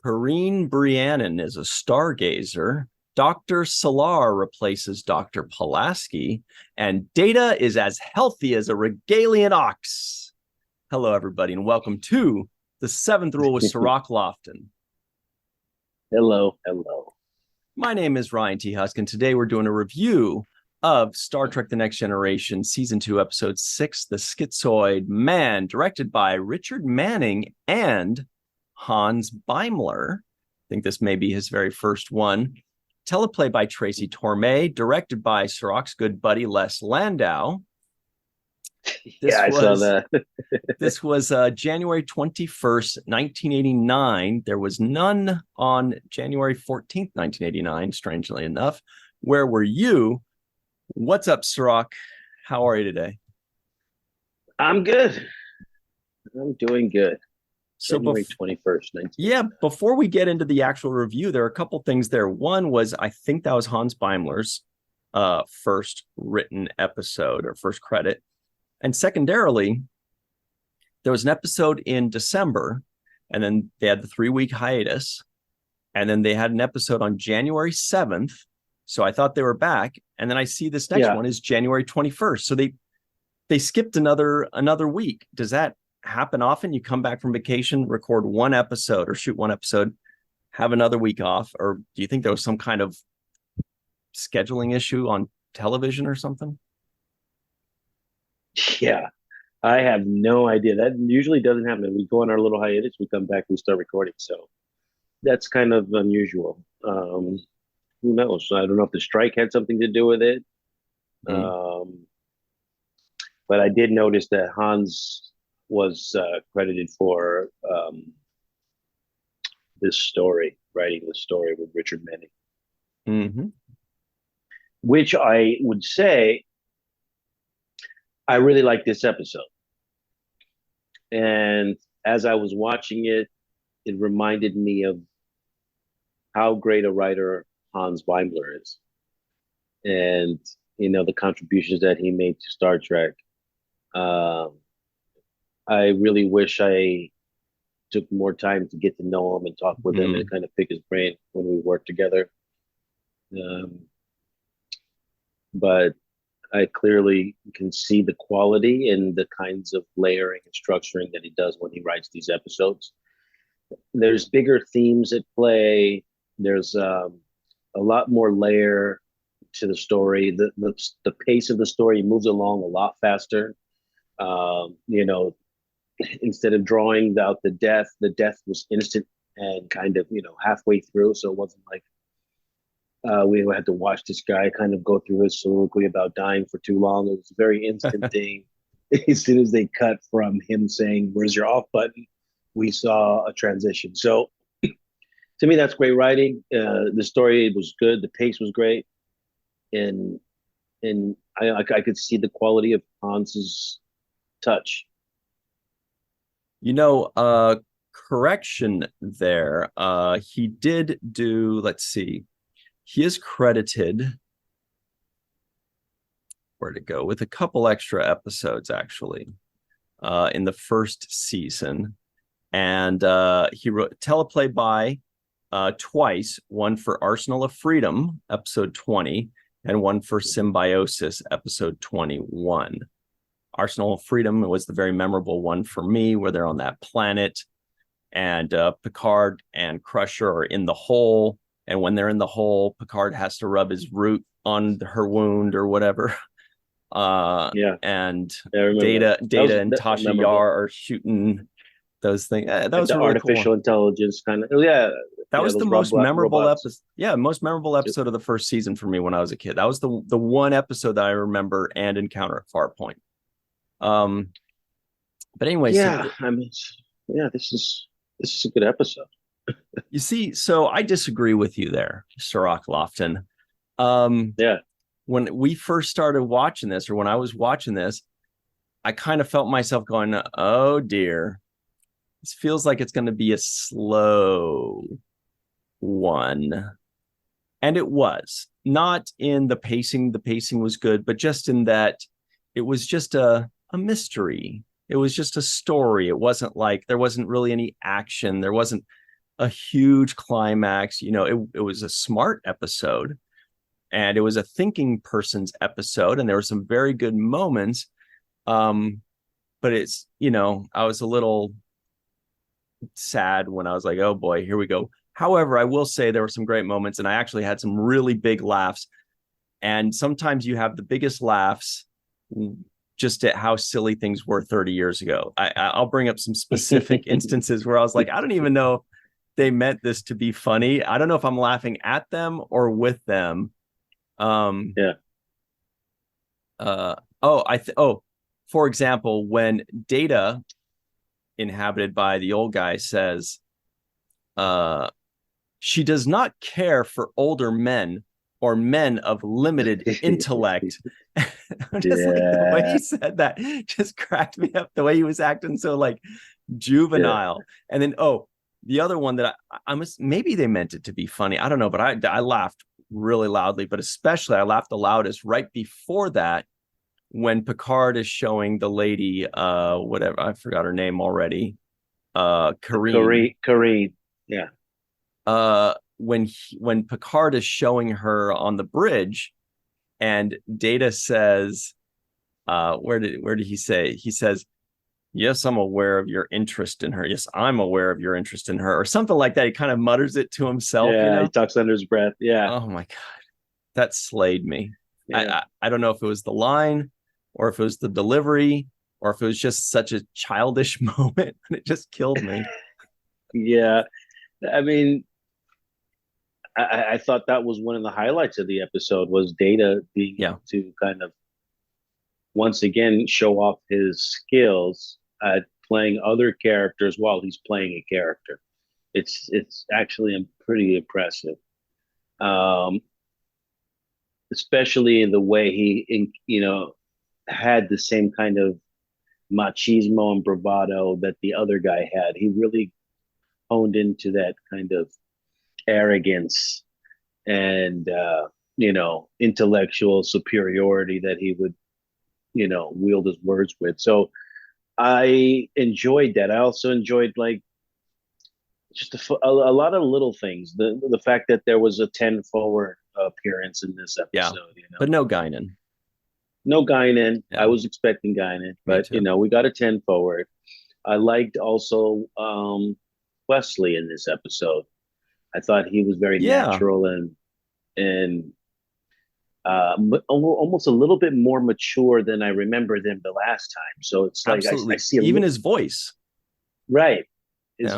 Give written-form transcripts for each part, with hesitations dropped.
Karine Brianon is a stargazer. Dr. Selar replaces Dr. Pulaski, and Data is as healthy as a regalian ox. Hello, everybody, and welcome to the Seventh Rule with Cirroc Lofton. Hello, hello. My name is Ryan T. Husk, and today we're doing a review of Star Trek The Next Generation, Season 2, Episode 6, The Schizoid Man, directed by Richard Manning and Hans Beimler. I think this may be his very first one. Teleplay by Tracy Torme, directed by Cirroc's good buddy Les Landau. I saw that. This was January 21st, 1989. There was none on January 14th, 1989, strangely enough. Where were you? What's up, Cirroc? How are you today? I'm good. I'm doing good. So January 21st, 1989. Yeah, before we get into the actual review, there are a couple things there. One was, I think that was Hans Beimler's first written episode or first credit. And secondarily, there was an episode in December, and then they had the 3-week hiatus, and then they had an episode on January 7th. So I thought they were back, and then I see this next one is January 21st. So they skipped another week. Does that happen often? You come back from vacation, record one episode or shoot one episode, have another week off, or do you think there was some kind of scheduling issue on television or something? Yeah, I have no idea. That usually doesn't happen. We go on our little hiatus, we come back, we start recording. So that's kind of unusual. Who knows? I don't know if the strike had something to do with it. But I did notice that Hans was credited for writing the story with Richard Manning. Mm-hmm. Which I would say, I really like this episode. And as I was watching it, it reminded me of how great a writer Hans Beimler is. And, the contributions that he made to Star Trek. I really wish I took more time to get to know him and talk with him and kind of pick his brain when we worked together. But I clearly can see the quality and the kinds of layering and structuring that he does when he writes these episodes. There's bigger themes at play. There's a lot more layer to the story. The pace of the story moves along a lot faster. Instead of drawing out the death was instant and kind of, halfway through. So it wasn't like we had to watch this guy kind of go through his soliloquy about dying for too long. It was a very instant thing. As soon as they cut from him saying, "Where's your off button?" we saw a transition. So to me, that's great writing. The story was good. The pace was great. And I could see the quality of Hans's touch. Correction there. He did do, let's see, he is credited, where to go, with a couple extra episodes, actually, in the first season. And he wrote teleplay by twice, one for Arsenal of Freedom, episode 20, and one for Symbiosis, episode 21. Arsenal of Freedom was the very memorable one for me, where they're on that planet, and Picard and Crusher are in the hole. And when they're in the hole, Picard has to rub his root on her wound or whatever. And Data and Tasha Yar are shooting those things. That was the really artificial cool. Intelligence kind of. That was the most memorable episode. Yeah, most memorable episode of the first season for me when I was a kid. That was the one episode that I remember and encounter at Farpoint. But anyway, this is a good episode. You see, so I disagree with you there, Cirroc Lofton. When we first started watching this, or when I was watching this, I kind of felt myself going, "Oh dear, this feels like it's going to be a slow one," and it was not in the pacing. The pacing was good, but just in that it was just a mystery. It was just a story. It wasn't like there wasn't really any action. There wasn't a huge climax. It was a smart episode, and it was a thinking person's episode, and there were some very good moments. But it's, I was a little sad when I was like, oh boy, here we go. However, I will say there were some great moments, and I actually had some really big laughs. And sometimes you have the biggest laughs just at how silly things were 30 years ago. I'll bring up some specific instances where I was like, I don't even know if they meant this to be funny. I don't know if I'm laughing at them or with them. Yeah. For example, when Data, inhabited by the old guy, says, she does not care for older men or men of limited intellect. I'm just like, the way he said that just cracked me up, the way he was acting so like juvenile. Yeah. And then, the other one that maybe they meant it to be funny. I don't know, but I laughed really loudly, but especially I laughed the loudest right before that when Picard is showing the lady, whatever, I forgot her name already. Kareen. Yeah. When Picard is showing her on the bridge, and Data says, where did he say? He says, yes, I'm aware of your interest in her. Yes, I'm aware of your interest in her, or something like that. He kind of mutters it to himself. Yeah, he talks under his breath. Yeah. Oh my God, that slayed me. Yeah. I don't know if it was the line, or if it was the delivery, or if it was just such a childish moment, and it just killed me. Yeah, I mean, I thought that was one of the highlights of the episode, was Data being able to kind of once again show off his skills at playing other characters while he's playing a character. It's actually pretty impressive, especially in the way he had the same kind of machismo and bravado that the other guy had. He really honed into that kind of arrogance and intellectual superiority that he would wield his words with. So I enjoyed that. I also enjoyed like just a lot of little things. The fact that there was a 10 forward appearance in this episode. But no Guinan. No Guinan. Yeah. I was expecting Guinan, but we got a 10 forward. I liked also Wesley in this episode. I thought he was very natural and almost a little bit more mature than I remembered him the last time. So it's like I see even his voice, right?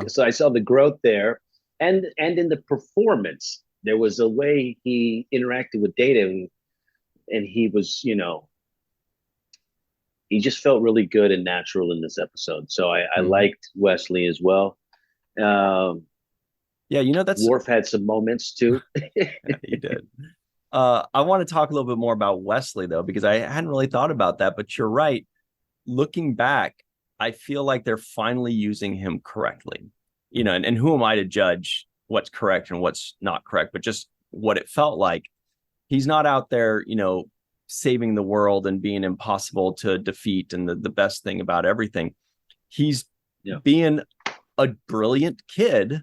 So I saw the growth there, and in the performance, there was a way he interacted with Data, and he was he just felt really good and natural in this episode. So I liked Wesley as well. That's Worf had some moments too. He did. I want to talk a little bit more about Wesley though, because I hadn't really thought about that, but you're right. Looking back, I feel like they're finally using him correctly, and who am I to judge what's correct and what's not correct, but just what it felt like. He's not out there, saving the world and being impossible to defeat and the best thing about everything. He's being a brilliant kid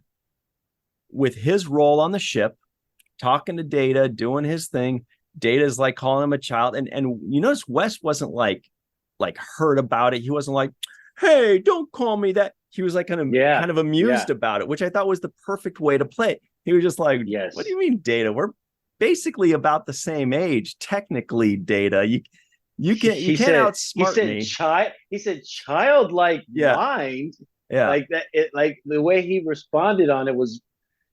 with his role on the ship, talking to Data, doing his thing. Data's like calling him a child. And you notice Wes wasn't like hurt about it. He wasn't like, hey, don't call me that. He was like kind of amused about it, which I thought was the perfect way to play it. He was just like, yes. What do you mean, Data? We're basically about the same age, technically, Data. You can't outsmart me. He said childlike mind. Yeah. Like that. Like the way he responded on it was,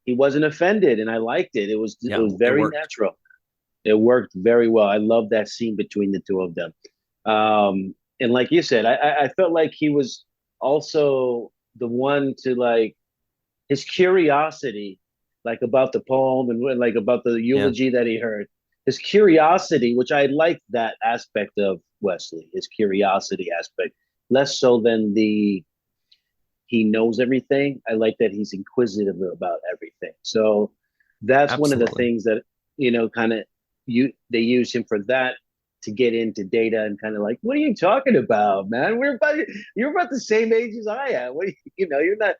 he wasn't offended, and I liked it. It was very natural. It worked very well. I love that scene between the two of them. And like you said, I felt like he was also the one to like his curiosity, like about the poem and like about the eulogy that he heard. His curiosity, which I liked that aspect of Wesley, his curiosity aspect, less so than he knows everything. I like that he's inquisitive about everything. So that's Absolutely. One of the things that, they use him for, that to get into Data and kind of like, what are you talking about, man? You're about the same age as I am. What you're not,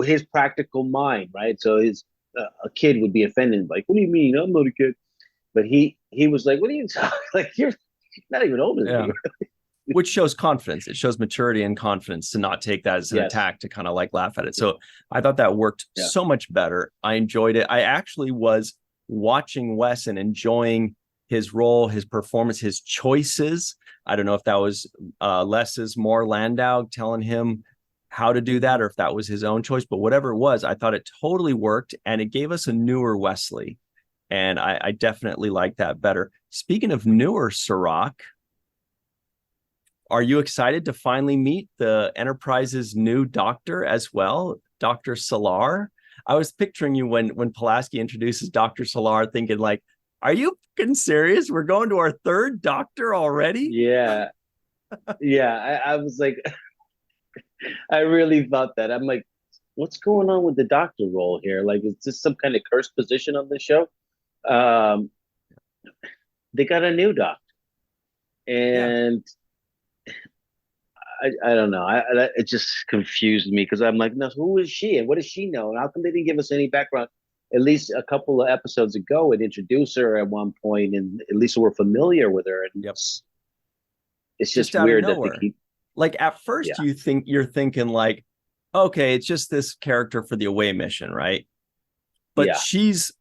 his practical mind, right? So his a kid would be offended, like, "What do you mean? I'm not a kid." But he was like, "What are you talking? Like, you're not even older than Yeah. me." Which shows confidence. It shows maturity and confidence to not take that as an Yes. attack, to kind of like laugh at it. So I thought that worked Yeah. so much better. I enjoyed it. I actually was watching Wes and enjoying his role, his performance, his choices. I don't know if that was Les's more Landau telling him how to do that, or if that was his own choice, but whatever it was, I thought it totally worked, and it gave us a newer Wesley. And I definitely like that better. Speaking of newer, Cirroc, are you excited to finally meet the Enterprise's new doctor as well, Dr. Selar? I was picturing you when Pulaski introduces Dr. Selar, thinking like, are you fucking serious? We're going to our third doctor already? Yeah. Yeah. I was like, I really thought that. I'm like, what's going on with the doctor role here? Like, is this some kind of cursed position on the show? Um, they got a new doctor, Yeah. and I don't know. It just confused me because I'm like, no, who is she and what does she know? And how come they didn't give us any background? At least a couple of episodes ago, it introduced her at one point, and at least we're familiar with her. And Yep. it's Just just out of weird that they nowhere. keep. Like at first Yeah. you're thinking like, okay, it's just this character for the away mission, right? But Yeah. she's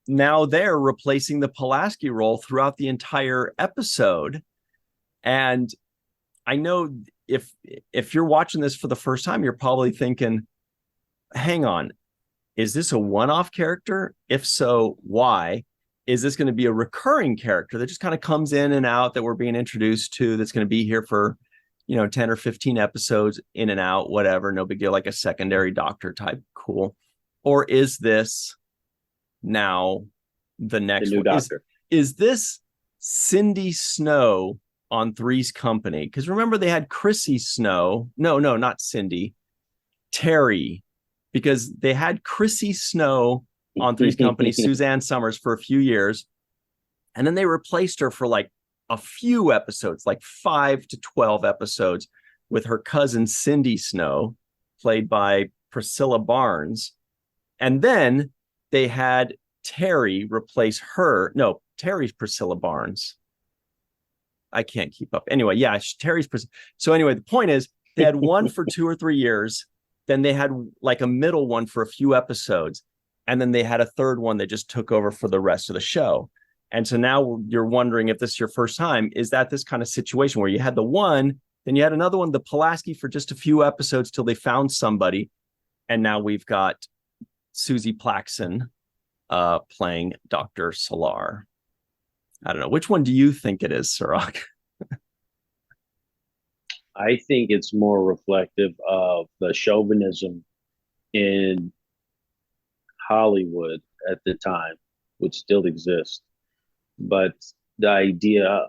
now there replacing the Pulaski role throughout the entire episode. And I know if you're watching this for the first time, you're probably thinking, hang on, is this a one-off character? If so, why? Is this going to be a recurring character that just kind of comes in and out, that we're being introduced to, that's going to be here for 10 or 15 episodes, in and out, whatever, no big deal, like a secondary doctor type? Cool. Or is this now the next The new one? doctor. Is this Cindy Snow on Three's Company? Because remember, they had Chrissy Snow. No, not Cindy. Terry. Because they had Chrissy Snow on Three's Company, Suzanne Summers, for a few years. And then they replaced her for like a few episodes, like 5 to 12 episodes, with her cousin Cindy Snow, played by Priscilla Barnes. And then they had Terry replace her. No, Terry's Priscilla Barnes. I can't keep up. Anyway, yeah, Terry's. So anyway, the point is, they had one for 2 or 3 years. Then they had like a middle one for a few episodes. And then they had a third one that just took over for the rest of the show. And so now you're wondering, if this is your first time, is that this kind of situation where you had the one, then you had another one, the Pulaski, for just a few episodes till they found somebody. And now we've got Susie Plaxon playing Dr. Selar. I don't know. Which one do you think it is, Cirroc? I think it's more reflective of the chauvinism in Hollywood at the time, which still exists. But the idea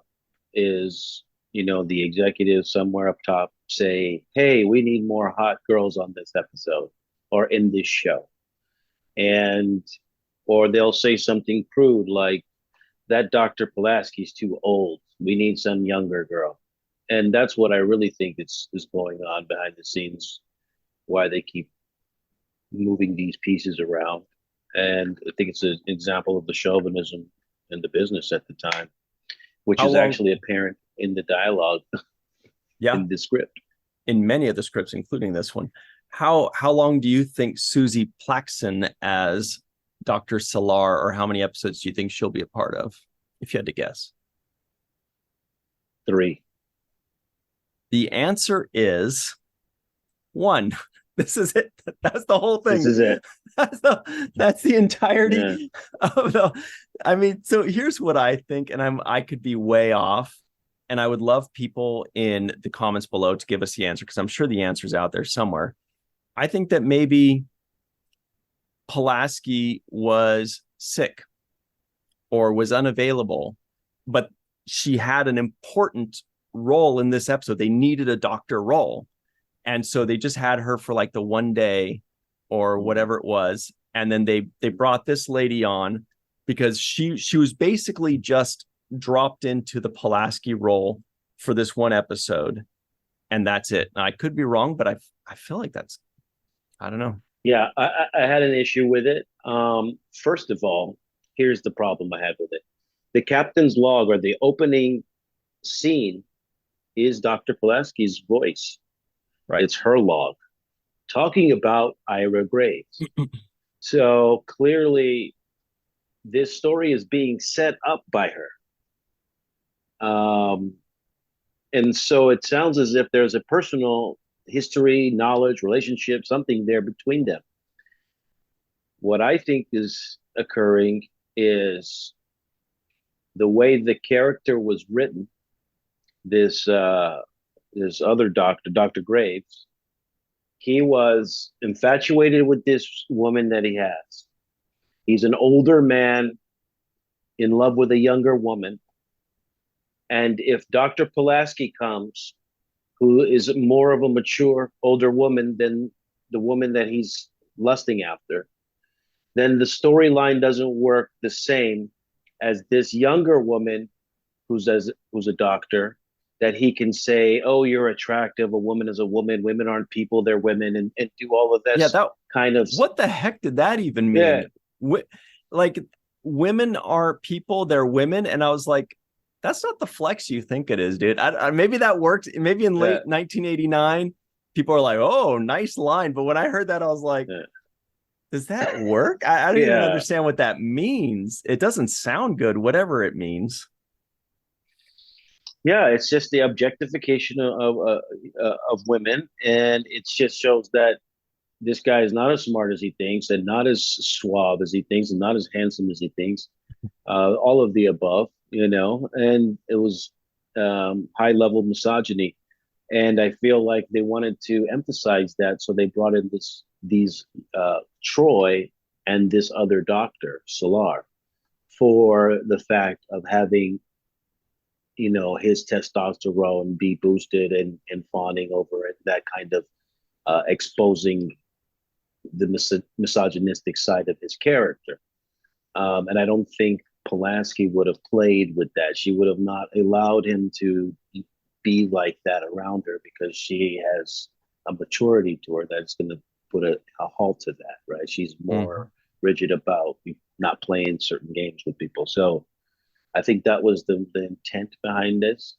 is, the executives somewhere up top say, hey, we need more hot girls on this episode or in this show. Or they'll say something crude like, that Dr. Pulaski's too old. We need some younger girl. And that's what I really think is going on behind the scenes, why they keep moving these pieces around. And I think it's an example of the chauvinism in the business at the time, which is actually apparent in the dialogue, in the script. In many of the scripts, including this one. How long do you think Susie Plaxon as Dr. Selar, or how many episodes do you think she'll be a part of, if you had to guess? 3. The answer is 1. This is it. That's the whole thing. This is it. That's the entirety of the. I mean, so here's what I think, and I could be way off, and I would love people in the comments below to give us the answer, because I'm sure the answer's out there somewhere. I think that maybe Pulaski was sick or was unavailable, but she had an important role in this episode. They needed a doctor role. And so they just had her for like the one day or whatever it was. And then they brought this lady on because she was basically just dropped into the Pulaski role for this one episode. And that's it. Now, I could be wrong, but I feel like that's I don't know. Yeah, I had an issue with it. First of all, here's the problem I had with it. The captain's log, or the opening scene, is Dr. Pulaski's voice. Right. It's her log talking about Ira Graves. So clearly, this story is being set up by her. And so it sounds as if there's a personal history, knowledge, relationship, something there between them. What I think is occurring is the way the character was written. This other doctor, Dr. Graves, he was infatuated with this woman that he has. He's an older man in love with a younger woman. And if Dr. Pulaski comes, who is more of a mature, older woman than the woman that he's lusting after, then the storyline doesn't work the same as this younger woman who's a doctor, that he can say, "Oh, you're attractive. A woman is a woman. Women aren't people; they're women," and do all of this kind of. What the heck did that even mean? Yeah. Like, women are people; they're women, and I was like, that's not the flex you think it is, dude. Maybe that worked. Maybe in late 1989, people are like, "Oh, nice line," but when I heard that, I was like. Yeah. Does that work? I don't even understand what that means. It doesn't sound good, whatever it means. Yeah, it's just the objectification of women, and it just shows that this guy is not as smart as he thinks, and not as suave as he thinks, and not as handsome as he thinks. All of the above, and it was high level misogyny, and I feel like they wanted to emphasize that, so they brought in these Troy and this other doctor, Selar, for the fact of having, his testosterone be boosted and fawning over it, that kind of exposing the misogynistic side of his character. And I don't think Pulaski would have played with that. She would have not allowed him to be like that around her, because she has a maturity to her that's going to put a halt to that, right? She's more rigid about not playing certain games with people. So I think that was the intent behind this.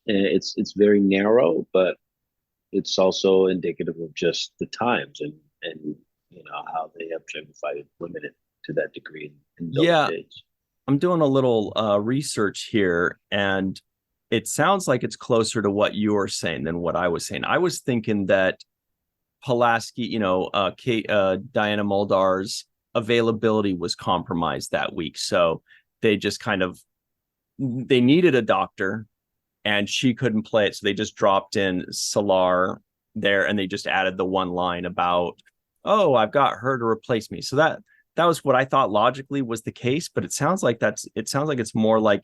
It's very narrow, but it's also indicative of just the times and how they objectified women to that degree in those days. I'm doing a little research here, and it sounds like it's closer to what you were saying than what I was saying. I was thinking that Pulaski, Diana Muldaur's availability was compromised that week. So they just they needed a doctor, and she couldn't play it. So they just dropped in Selar there, and they just added the one line about, "Oh, I've got her to replace me." So that was what I thought logically was the case, but it sounds like it's more like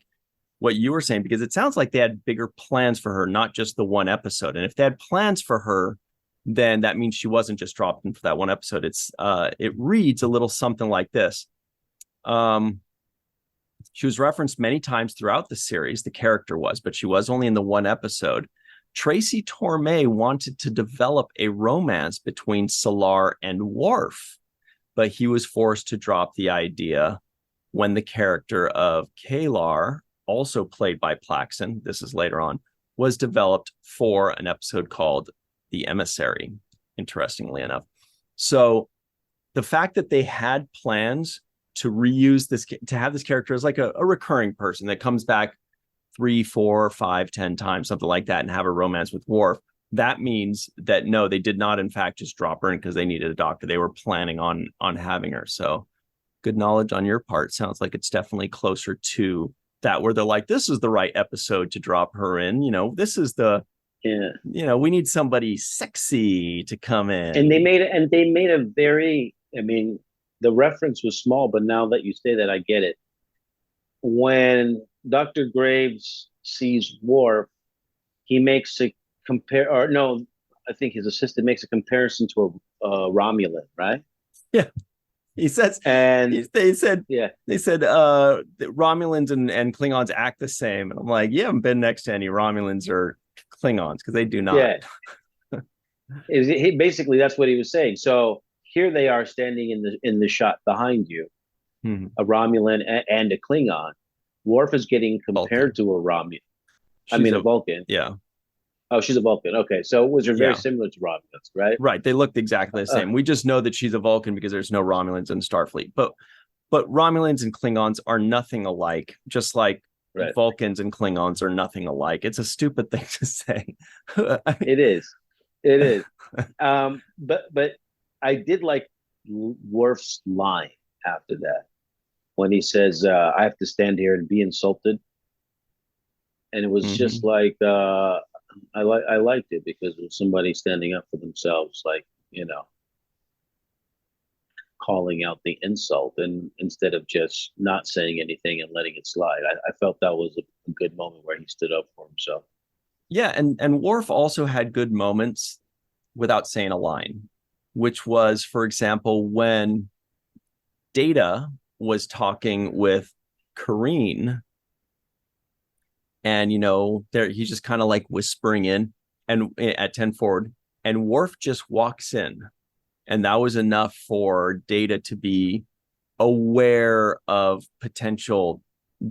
what you were saying, because it sounds like they had bigger plans for her, not just the one episode. And if they had plans for her, then that means she wasn't just dropped in for that one episode. It reads a little something like this. She was referenced many times throughout the series, the character was, but she was only in the one episode. Tracy Torme wanted to develop a romance between Selar and Worf, but he was forced to drop the idea when the character of Kalar, also played by Plaxton, this is later on, was developed for an episode called The Emissary, interestingly enough. So the fact that they had plans to reuse this, to have this character as like a recurring person that comes back 3, 4, 5, 10 times, something like that, and have a romance with Worf, that means that no, they did not in fact just drop her in because they needed a doctor. They were planning on having her. So good knowledge on your part. Sounds like it's definitely closer to that, where they're like, this is the right episode to drop her in. This is the, we need somebody sexy to come in. And they made a very, the reference was small, but now that you say that, I get it. When Dr. Graves sees Worf, he makes a I think his assistant makes a comparison to a Romulan, right? Yeah. He says, and they said Romulans and Klingons act the same. And I'm like, you haven't been next to any Romulans or Klingons, because they do not. Yeah. Basically, that's what he was saying. So here they are standing in the shot behind you, Hmm. a Romulan and a Klingon. Worf is getting compared Vulcan. to a Romulan. I She's mean, a a Vulcan. yeah, Oh, she's a Vulcan. Okay, so was are very yeah. similar to Romulans, right? Right. They looked exactly the Uh, same. We just know that she's a Vulcan because there's no Romulans in Starfleet. But Romulans and Klingons are nothing alike, just like right. Vulcans and Klingons are nothing alike. It's a stupid thing to say. I It is. It is. But I did like Worf's line after that when he says, "I have to stand here and be insulted," and it was just mean, like I liked it because it was somebody standing up for themselves, like calling out the insult, and instead of just not saying anything and letting it slide. I felt that was a good moment where he stood up for himself. yeah, and Worf also had good moments without saying a line, which was, for example, when Data was talking with Kareen, and there he's just kind of like whispering in and at 10 forward, and Worf just walks in, and that was enough for Data to be aware of potential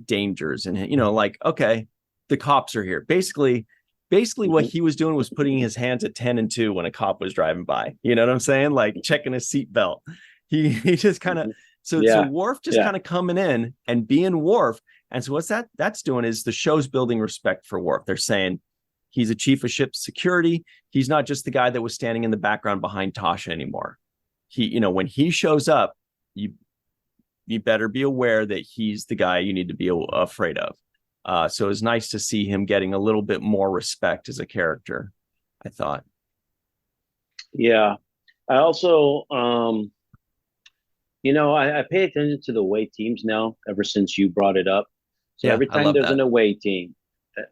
dangers, and like, okay, the cops are here. Basically what Mm-hmm. he was doing was putting his hands at 10 and 2 when a cop was driving by. You know what I'm saying? Like checking his seatbelt. He just kind of Mm-hmm. so Yeah, Worf just yeah, kind of coming in and being Worf. And so what's that's doing is the show's building respect for Worf. They're saying he's a chief of ship security. He's not just the guy that was standing in the background behind Tasha anymore. When he shows up, you better be aware that he's the guy you need to be afraid of. So it's nice to see him getting a little bit more respect as a character, I thought. yeah. I also, I pay attention to the away teams now ever since you brought it up. So Yeah, every I time love there's an that. away team,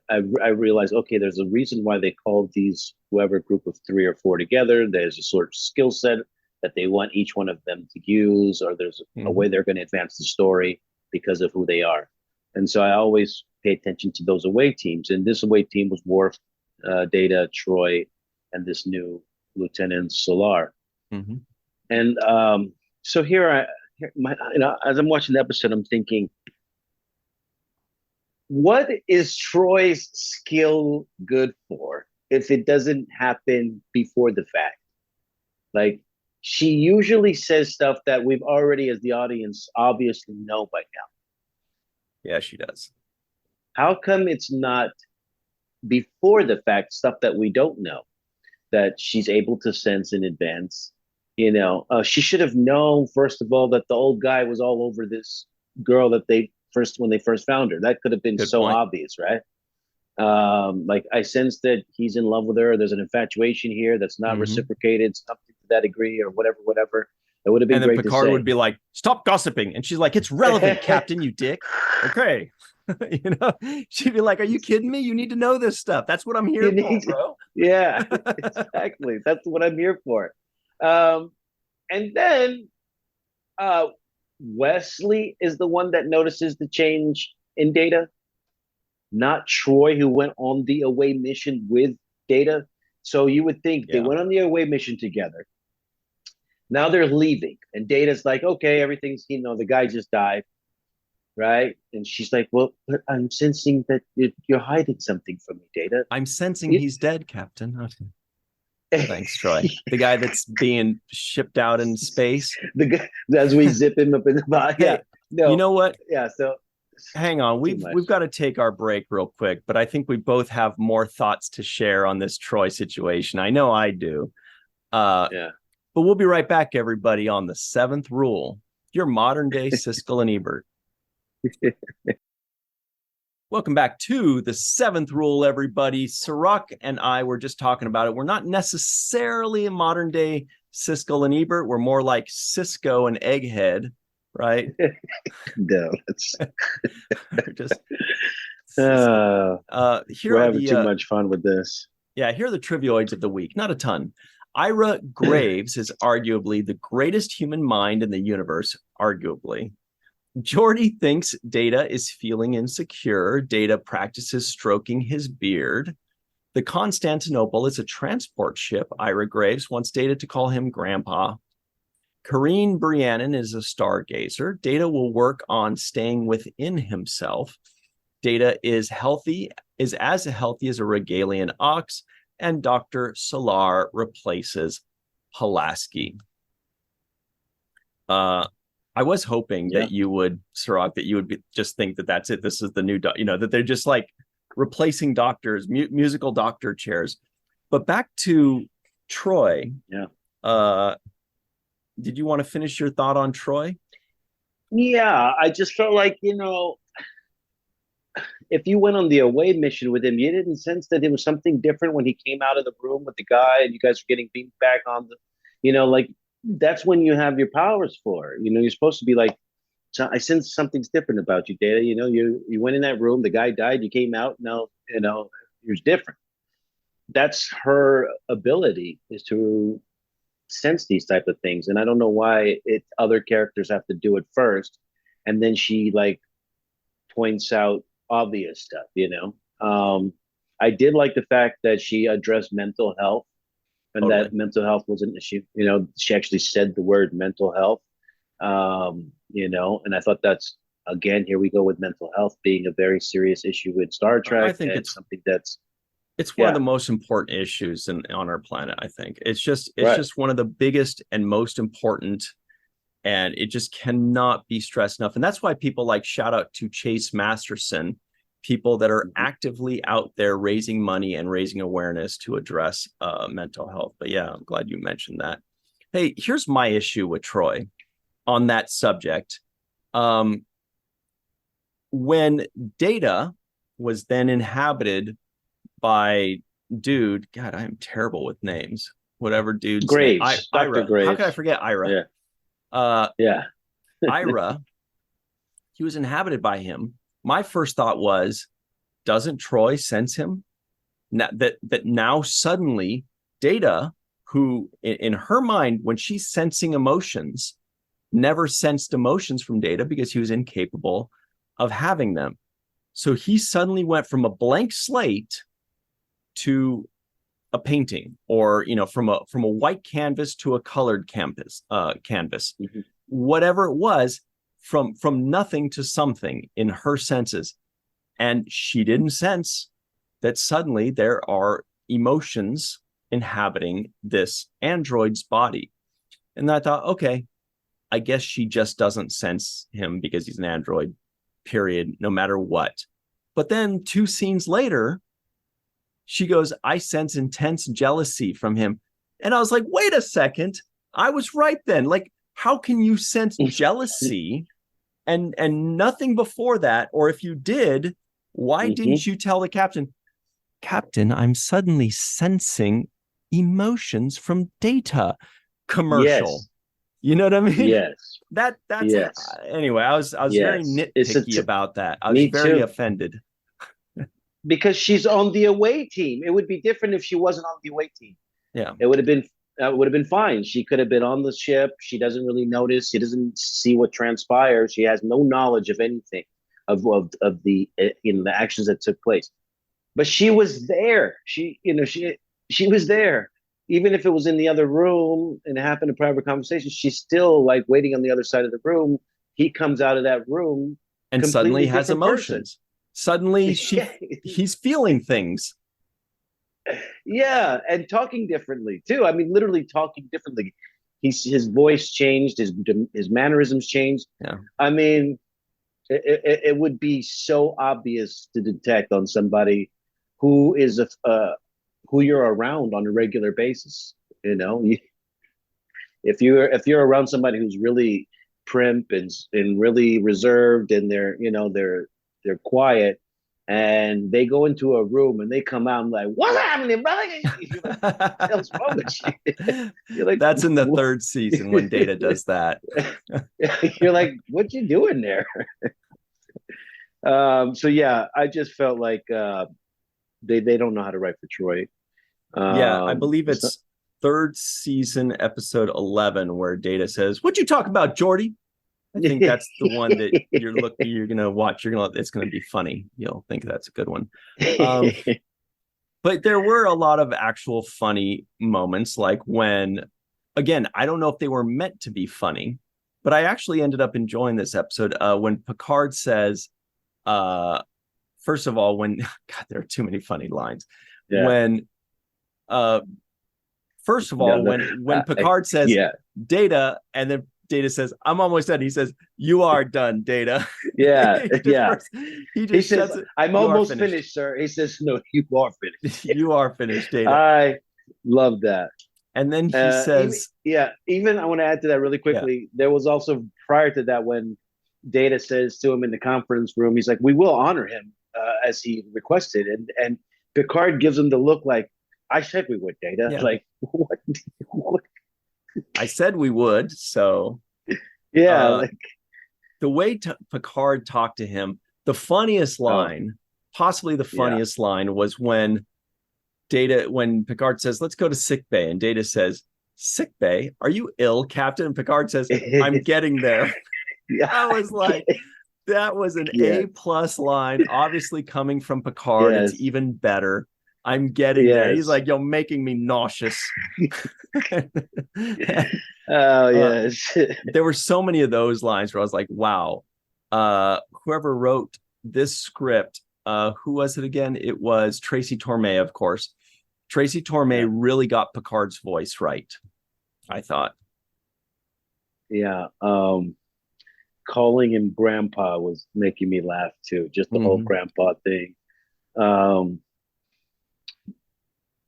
I realize, okay, there's a reason why they called these whoever group of three or four together. There's a sort of skill set that they want each one of them to use, or there's a Mm-hmm. way they're going to advance the story because of who they are. And so I always pay attention to those away teams. And this away team was Worf, Data, Troy, and this new Lieutenant Selar. Mm-hmm. And so as I'm watching the episode, I'm thinking, what is Troy's skill good for if it doesn't happen before the fact? Like, she usually says stuff that we've already, as the audience, obviously know by now. Yeah, she does. How come it's not before the fact stuff that we don't know that she's able to sense in advance? She should have known, first of all, that the old guy was all over this girl when they first found her. That could have been Good so point. obvious, right? Like, I sense that he's in love with her. There's an infatuation here that's not Mm-hmm. reciprocated, something to that degree, or whatever. It would have been And then great to Picard would say. be like, "Stop gossiping," and she's like, "It's relevant, Captain, you dick." Okay. She'd be like, "Are you kidding me? You need to know this stuff. That's what I'm You here for, need, bro." yeah, exactly. That's what I'm here for. Um, and then uh, Wesley is the one that notices the change in Data, not Troy, who went on the away mission with Data. So you would think they Yeah. went on the away mission together. Now they're leaving, and Data's like, okay, everything's, the guy just died, right? And she's like, well, but I'm sensing that you're hiding something from me, Data. I'm sensing It, he's dead, Captain. Thanks, Troy. The guy that's being shipped out in space. the guy, as we zip him up in the body. Yeah, Hey, you no, know what? yeah. So Hang on. too We've much. got to take our break real quick, but I think we both have more thoughts to share on this Troy situation. I know I do. Uh, Yeah. but we'll be right back, everybody, on the seventh rule, your modern day Siskel and Ebert. Welcome back to the seventh rule, everybody. Cirroc and I were just talking about it. We're not necessarily a modern day Siskel and Ebert. We're more like Sisko and Egghead, right? No, that's Just Sisko. Here we're are having too the much fun with this. here are the trivioids of the week. Not a ton. Ira Graves is arguably the greatest human mind in the universe, arguably. Geordi thinks Data is feeling insecure. Data practices stroking his beard. The Constantinople is a transport ship. Ira Graves wants Data to call him Grandpa. Karine Brianon is a stargazer. Data will work on staying within himself. Data is as healthy as a Regalian ox, and Dr. Selar replaces Pulaski. I was hoping that you would, Cirroc, that you would just think that that's it. This is the new, that they're just like replacing doctors, musical doctor chairs. But back to Troy. Yeah. Did you want to finish your thought on Troy? Yeah, I just felt like, if you went on the away mission with him, you didn't sense that it was something different when he came out of the room with the guy and you guys were getting beamed back on the, that's when you have your powers for. You're supposed to be like, so I sense something's different about you, Data. You went in that room, the guy died, you came out, now, it was different. That's her ability, is to sense these type of things. And I don't know why other characters have to do it first. And then she points out obvious stuff, I did like the fact that she addressed mental health and that mental health was an issue. She actually said the word mental health, and I thought that's, again, here we go with mental health being a very serious issue with Star Trek. I think it's something that's, it's one of the most important issues on our planet. I think it's just one of the biggest and most important, and it just cannot be stressed enough. And that's why people shout out to Chase Masterson, people that are actively out there raising money and raising awareness to address mental health. But yeah, I'm glad you mentioned that. Hey, here's my issue with Troy on that subject. When Data was then inhabited by dude, God, I am terrible with names. Whatever dude's Graves, name. Ira. Graves. How could I forget Ira? Yeah. Ira, he was inhabited by him. My first thought was, doesn't Troy sense him? That now suddenly Data, who in her mind, when she's sensing emotions, never sensed emotions from Data because he was incapable of having them. So he suddenly went from a blank slate to a painting, or from a white canvas to a colored canvas, whatever it was, from nothing to something in her senses. And she didn't sense that suddenly there are emotions inhabiting this android's body. And I thought, okay, I guess she just doesn't sense him because he's an android, period, no matter what. But then 2 scenes later, she goes, I sense intense jealousy from him. And I was like, wait a second. I was right then. How can you sense jealousy and nothing before that? Or if you did, why didn't you tell the captain, I'm suddenly sensing emotions from Data? Commercial. Yes. You know what I mean? Yes. That's yes. Anyway, I was very nitpicky about that. I was very offended. Because she's on the away team. It would be different if she wasn't on the away team. Yeah. It would have been fine. She could have been on the ship. She doesn't really notice. She doesn't see what transpires. She has no knowledge of anything of the the actions that took place. But she was there. She was there. Even if it was in the other room and it happened in private conversation, she's still waiting on the other side of the room. He comes out of that room and suddenly has emotions. Person. Suddenly he's feeling things. Yeah, and talking differently too. I mean, literally talking differently. His voice changed, his mannerisms changed. Yeah. I mean, it would be so obvious to detect on somebody who is who you're around on a regular basis. If you're around somebody who's really primp and really reserved, and they're quiet, and they go into a room and they come out and like, what's happening, brother? You're like, that's in the 3rd season when Data does that. You're like, what you doing there? So yeah, I just felt like they don't know how to write for Troy. Yeah, I believe it's 3rd season, episode 11, where Data says, "What'd you talk about, Geordi?" I think that's the one that you're gonna watch. It's gonna be funny. You'll think that's a good one. But there were a lot of actual funny moments, like when, again, I don't know if they were meant to be funny, but I actually ended up enjoying this episode when Picard says, first of all, when God, there are too many funny lines. Yeah. When first of all, when Picard says Data, and then Data says, I'm almost done. He says, you are done, Data. Yeah. He says, I'm almost finished, sir. He says, no, you are finished. You are finished, Data. I love that. And then he says, even I want to add to that really quickly. There was also prior to that when Data says to him in the conference room, he's like, we will honor him as he requested. And Picard gives him the look like, I said we would, Data. Yeah. Like, what? I said we would. So, yeah. The way Picard talked to him, the funniest line, possibly the funniest line, was when Picard says, let's go to sick bay. And Data says, sick bay? Are you ill, Captain? And Picard says, I'm getting there. I was like, that was an A+ line, obviously coming from Picard. It's even better. I'm getting there. He's like, you're making me nauseous. There were so many of those lines where I was like, wow. Whoever wrote this script, who was it again? It was Tracy Torme, of course. Tracy Torme really got Picard's voice right, I thought. Yeah. Calling him grandpa was making me laugh too. Just the whole grandpa thing.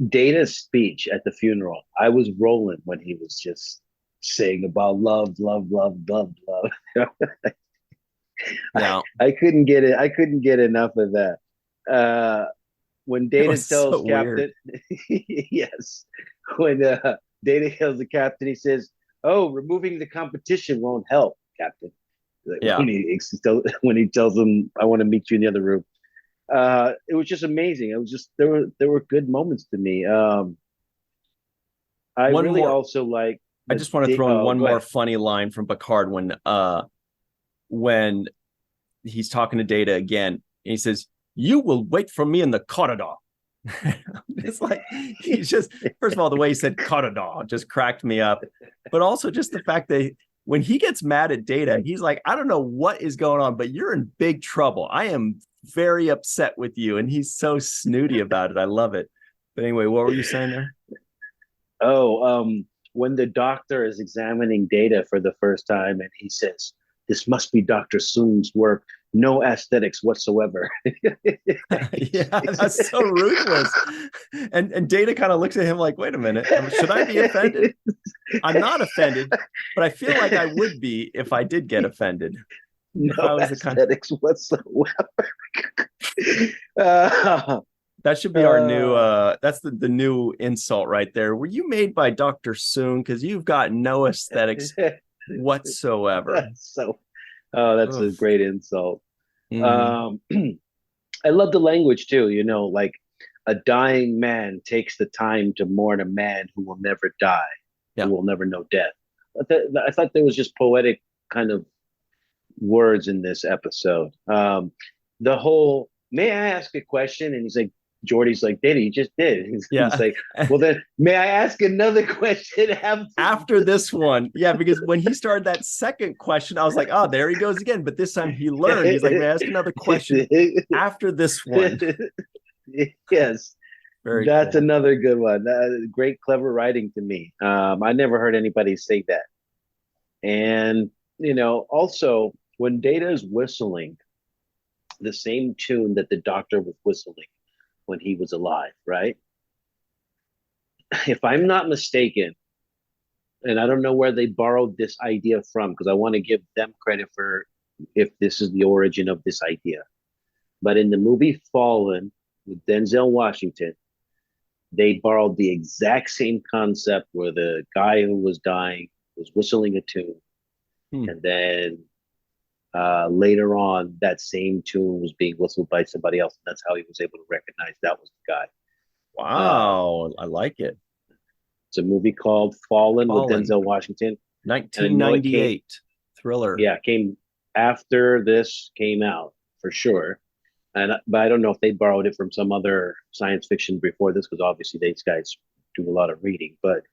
Data's speech at the funeral, I was rolling when he was just saying about love. I couldn't get it. I couldn't get enough of that. When Data tells Captain, yes, when Data tells the Captain, he says, "Oh, removing the competition won't help, Captain." Like, when he tells him, "I want to meet you in the other room." It was just amazing. It was just there were good moments to me. I also like. I just want to throw in one more funny line from Picard when he's talking to Data again. And he says, "You will wait for me in the corridor." It's like he's just, first of all, the way he said corridor just cracked me up, but also just the fact that when he gets mad at Data, he's like, I don't know what is going on, but you're in big trouble. I am very upset with you. And he's so snooty about it. I love it. But anyway, what were you saying there? When the doctor is examining Data for the first time and he says, "This must be Dr. Soong's work. No aesthetics whatsoever." Yeah, that's so ruthless. And Data kind of looks at him like, wait a minute, should I be offended? I'm not offended, but I feel like I would be if I did get offended. No aesthetics whatsoever. That should be our new that's the new insult right there. Were you made by Dr. Soong? Because you've got no aesthetics whatsoever. That's a great insult. I love the language too, like a dying man takes the time to mourn a man who will never die, who will never know death. I thought there was just poetic kind of words in this episode. The whole, may I ask a question? And he's like, Geordi's like, Data, you just did. He's like, well then, may I ask another question after this one? Yeah, because when he started that second question, I was like, oh, there he goes again. But this time he learned. He's like, may I ask another question after this one? Yes. That's cool. Another good one. Great, clever writing to me. I never heard anybody say that. And, also when Data is whistling the same tune that the doctor was whistling when he was alive, right? If I'm not mistaken, and I don't know where they borrowed this idea from, because I want to give them credit for if this is the origin of this idea. But in the movie Fallen with Denzel Washington, they borrowed the exact same concept where the guy who was dying was whistling a tune. And then later on, that same tune was being whistled by somebody else. And that's how he was able to recognize that was the guy. Wow, I like it. It's a movie called Fallen with Denzel Washington. 1998 thriller. Yeah, came after this came out, for sure. but I don't know if they borrowed it from some other science fiction before this, because obviously these guys do a lot of reading. But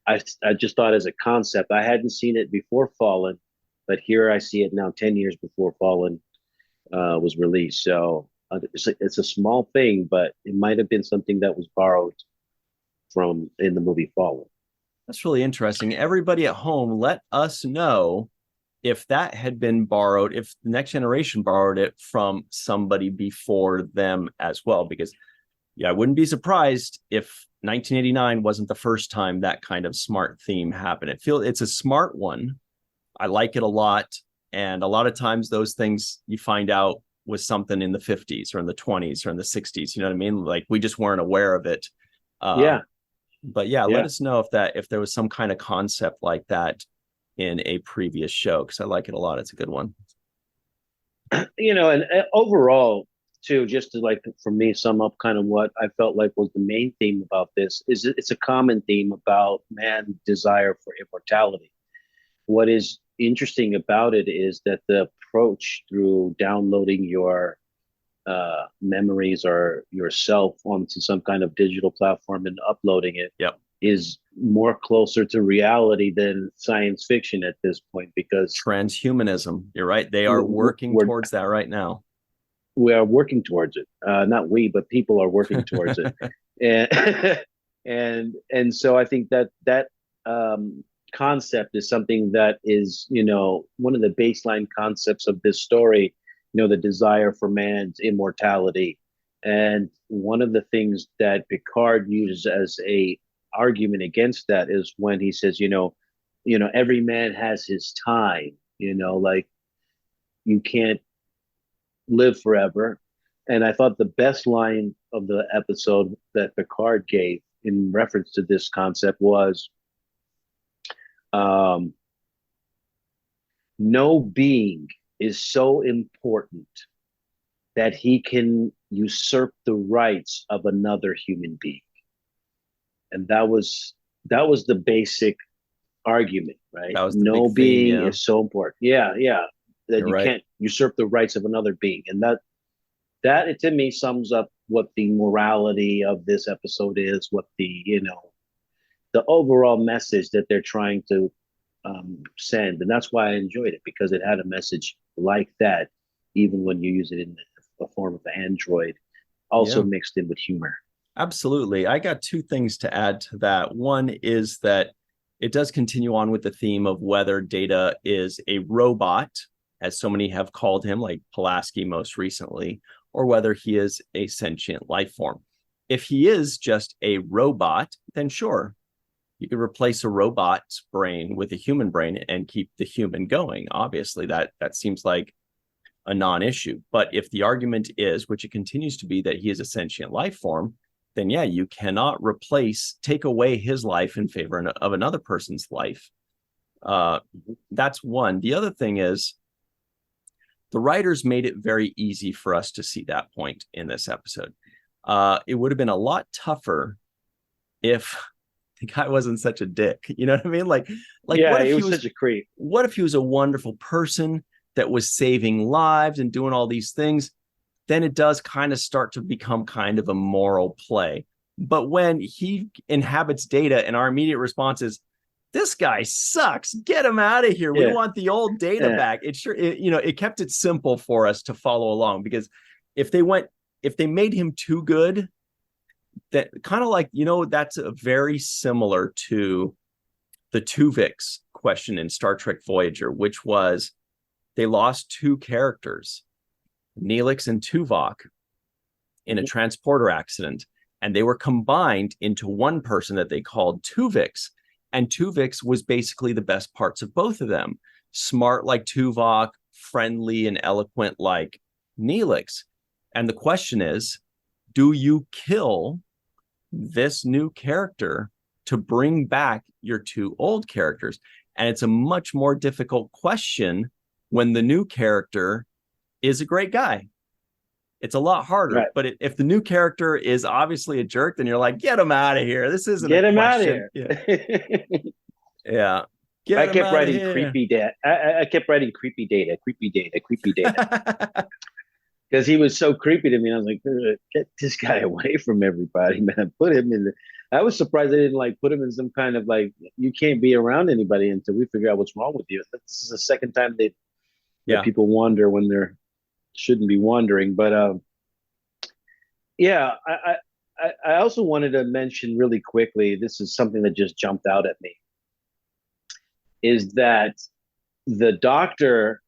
I just thought as a concept, I hadn't seen it before Fallen, but here I see it now, 10 years before Fallen was released. So it's a small thing, but it might have been something that was borrowed from in the movie Fallen. That's really interesting. Everybody at home, let us know if that had been borrowed, if the Next Generation borrowed it from somebody before them as well. Because, yeah, I wouldn't be surprised if 1989 wasn't the first time that kind of smart theme happened. It's a smart one. I like it a lot. And a lot of times those things you find out was something in the 50s or in the 20s or in the 60s. You know what I mean? Like, we just weren't aware of it. Yeah. But yeah, let us know if there was some kind of concept like that in a previous show, because I like it a lot. It's a good one. And overall, too, just to, like, for me, sum up kind of what I felt like was the main theme about this is it's a common theme about man's desire for immortality. What is interesting about it is that the approach through downloading your memories or yourself onto some kind of digital platform and uploading it is more closer to reality than science fiction at this point, because transhumanism, you're right, they are working towards that right now. We are working towards it, not we, but people are working towards it. And so I think that concept is something that is, one of the baseline concepts of this story, the desire for man's immortality. And one of the things that Picard uses as a argument against that is when he says, every man has his time, like, you can't live forever. And I thought the best line of the episode that Picard gave in reference to this concept was, no being is so important that he can usurp the rights of another human being. And that was the basic argument, right? No being is so important. Yeah. That You're right. Can't usurp the rights of another being. And that to me sums up what the morality of this episode is, what the overall message that they're trying to send. And that's why I enjoyed it, because it had a message like that, even when you use it in the form of an android, also mixed in with humor. Absolutely. I got two things to add to that. One is that it does continue on with the theme of whether Data is a robot, as so many have called him, like Pulaski most recently, or whether he is a sentient life form. If he is just a robot, then sure, you could replace a robot's brain with a human brain and keep the human going. Obviously, that seems like a non-issue. But if the argument is, which it continues to be, that he is a sentient life form, then yeah, you cannot take away his life in favor of another person's life. That's one. The other thing is, the writers made it very easy for us to see that point in this episode. It would have been a lot tougher if the guy wasn't such a dick. You know what I mean? Like, yeah, what if he was such a creep? What if he was a wonderful person that was saving lives and doing all these things? Then it does kind of start to become kind of a moral play. But when he inhabits Data and our immediate response is, this guy sucks, get him out of here. We want the old Data back. It kept it simple for us to follow along, because if they made him too good, that kind of like, that's very similar to the Tuvix question in Star Trek Voyager, which was they lost two characters, Neelix and Tuvok, in a transporter accident, and they were combined into one person that they called Tuvix. And Tuvix was basically the best parts of both of them. Smart like Tuvok, friendly and eloquent like Neelix. And the question is, do you kill this new character to bring back your two old characters? And it's a much more difficult question when the new character is a great guy. It's a lot harder. Right. But if the new character is obviously a jerk, then you're like, get him out of here. This isn't get a him question. Out of here. Yeah. I kept writing creepy data. I kept writing creepy data. because he was so creepy to me. And I was like, get this guy away from everybody, man. Put him in the. I was surprised they didn't like put him in some kind of like, you can't be around anybody until we figure out what's wrong with you. This is the second time they that people wander when they're shouldn't be wandering. But yeah, I also wanted to mention really quickly. This is something that just jumped out at me. Is that the Doctor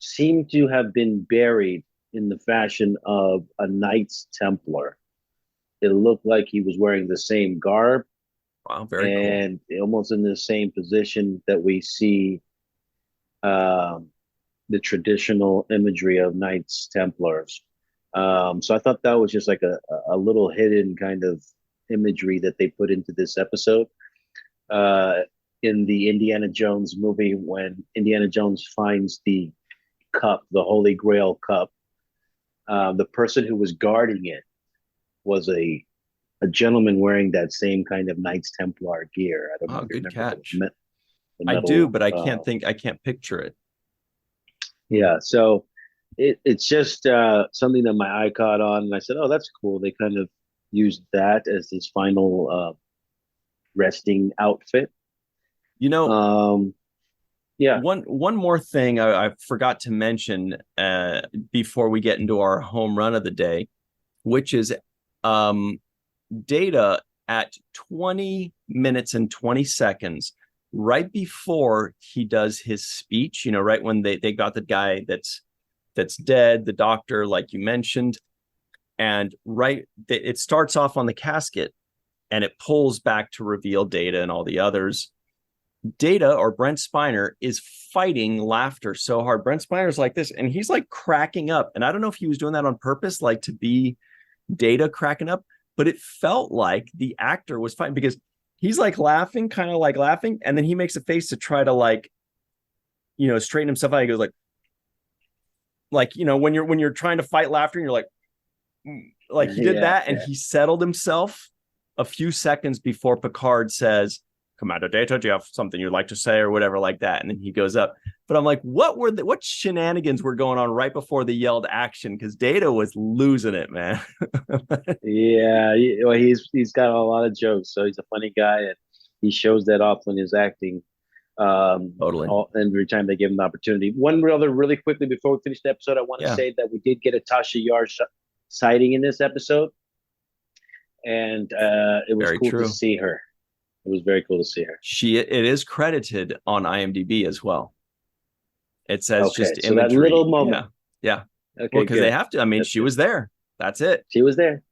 seemed to have been buried in the fashion of a Knights Templar. It looked like he was wearing the same garb. Wow, very and cool. Almost in the same position that we see the traditional imagery of Knights Templars. So I thought that was just like a little hidden kind of imagery that they put into this episode. In the Indiana Jones movie, when Indiana Jones finds the cup, the Holy Grail cup, the person who was guarding it was a gentleman wearing that same kind of Knights Templar gear. I don't know if good catch. The metal, I do, but I can't picture it. Yeah, so it's just something that my eye caught on, and I said, "Oh, that's cool." They kind of used that as his final resting outfit. You know, yeah. One more thing I forgot to mention before we get into our home run of the day, which is Data at 20 minutes and 20 seconds, right before he does his speech, right when they got the guy that's dead, the doctor, like you mentioned, and it starts off on the casket and it pulls back to reveal Data and all the others. Data, or Brent Spiner, is fighting laughter so hard. Brent Spiner's like this, and he's like cracking up. And I don't know if he was doing that on purpose, like to be Data cracking up, but it felt like the actor was fighting because he's like laughing, kind of like laughing, and then he makes a face to try to like, straighten himself out. He goes like, when you're trying to fight laughter and you're like he did that, and he settled himself a few seconds before Picard says, "Commander Data, do you have something you'd like to say," or whatever like that? And then he goes up. But I'm like, what shenanigans were going on right before they yelled action? Because Data was losing it, man. Yeah, he's got a lot of jokes, so he's a funny guy, and he shows that off when he's acting. Totally. Every time they give him the opportunity. One other, really quickly before we finish the episode, I want to say that we did get a Tasha Yar sighting in this episode, and it was very cool true to see her. It was very cool to see her. It is credited on IMDb as well. It says just so imagery. That little moment. Yeah. Okay, well, because they have to. I mean, she was there. That's it. She was there.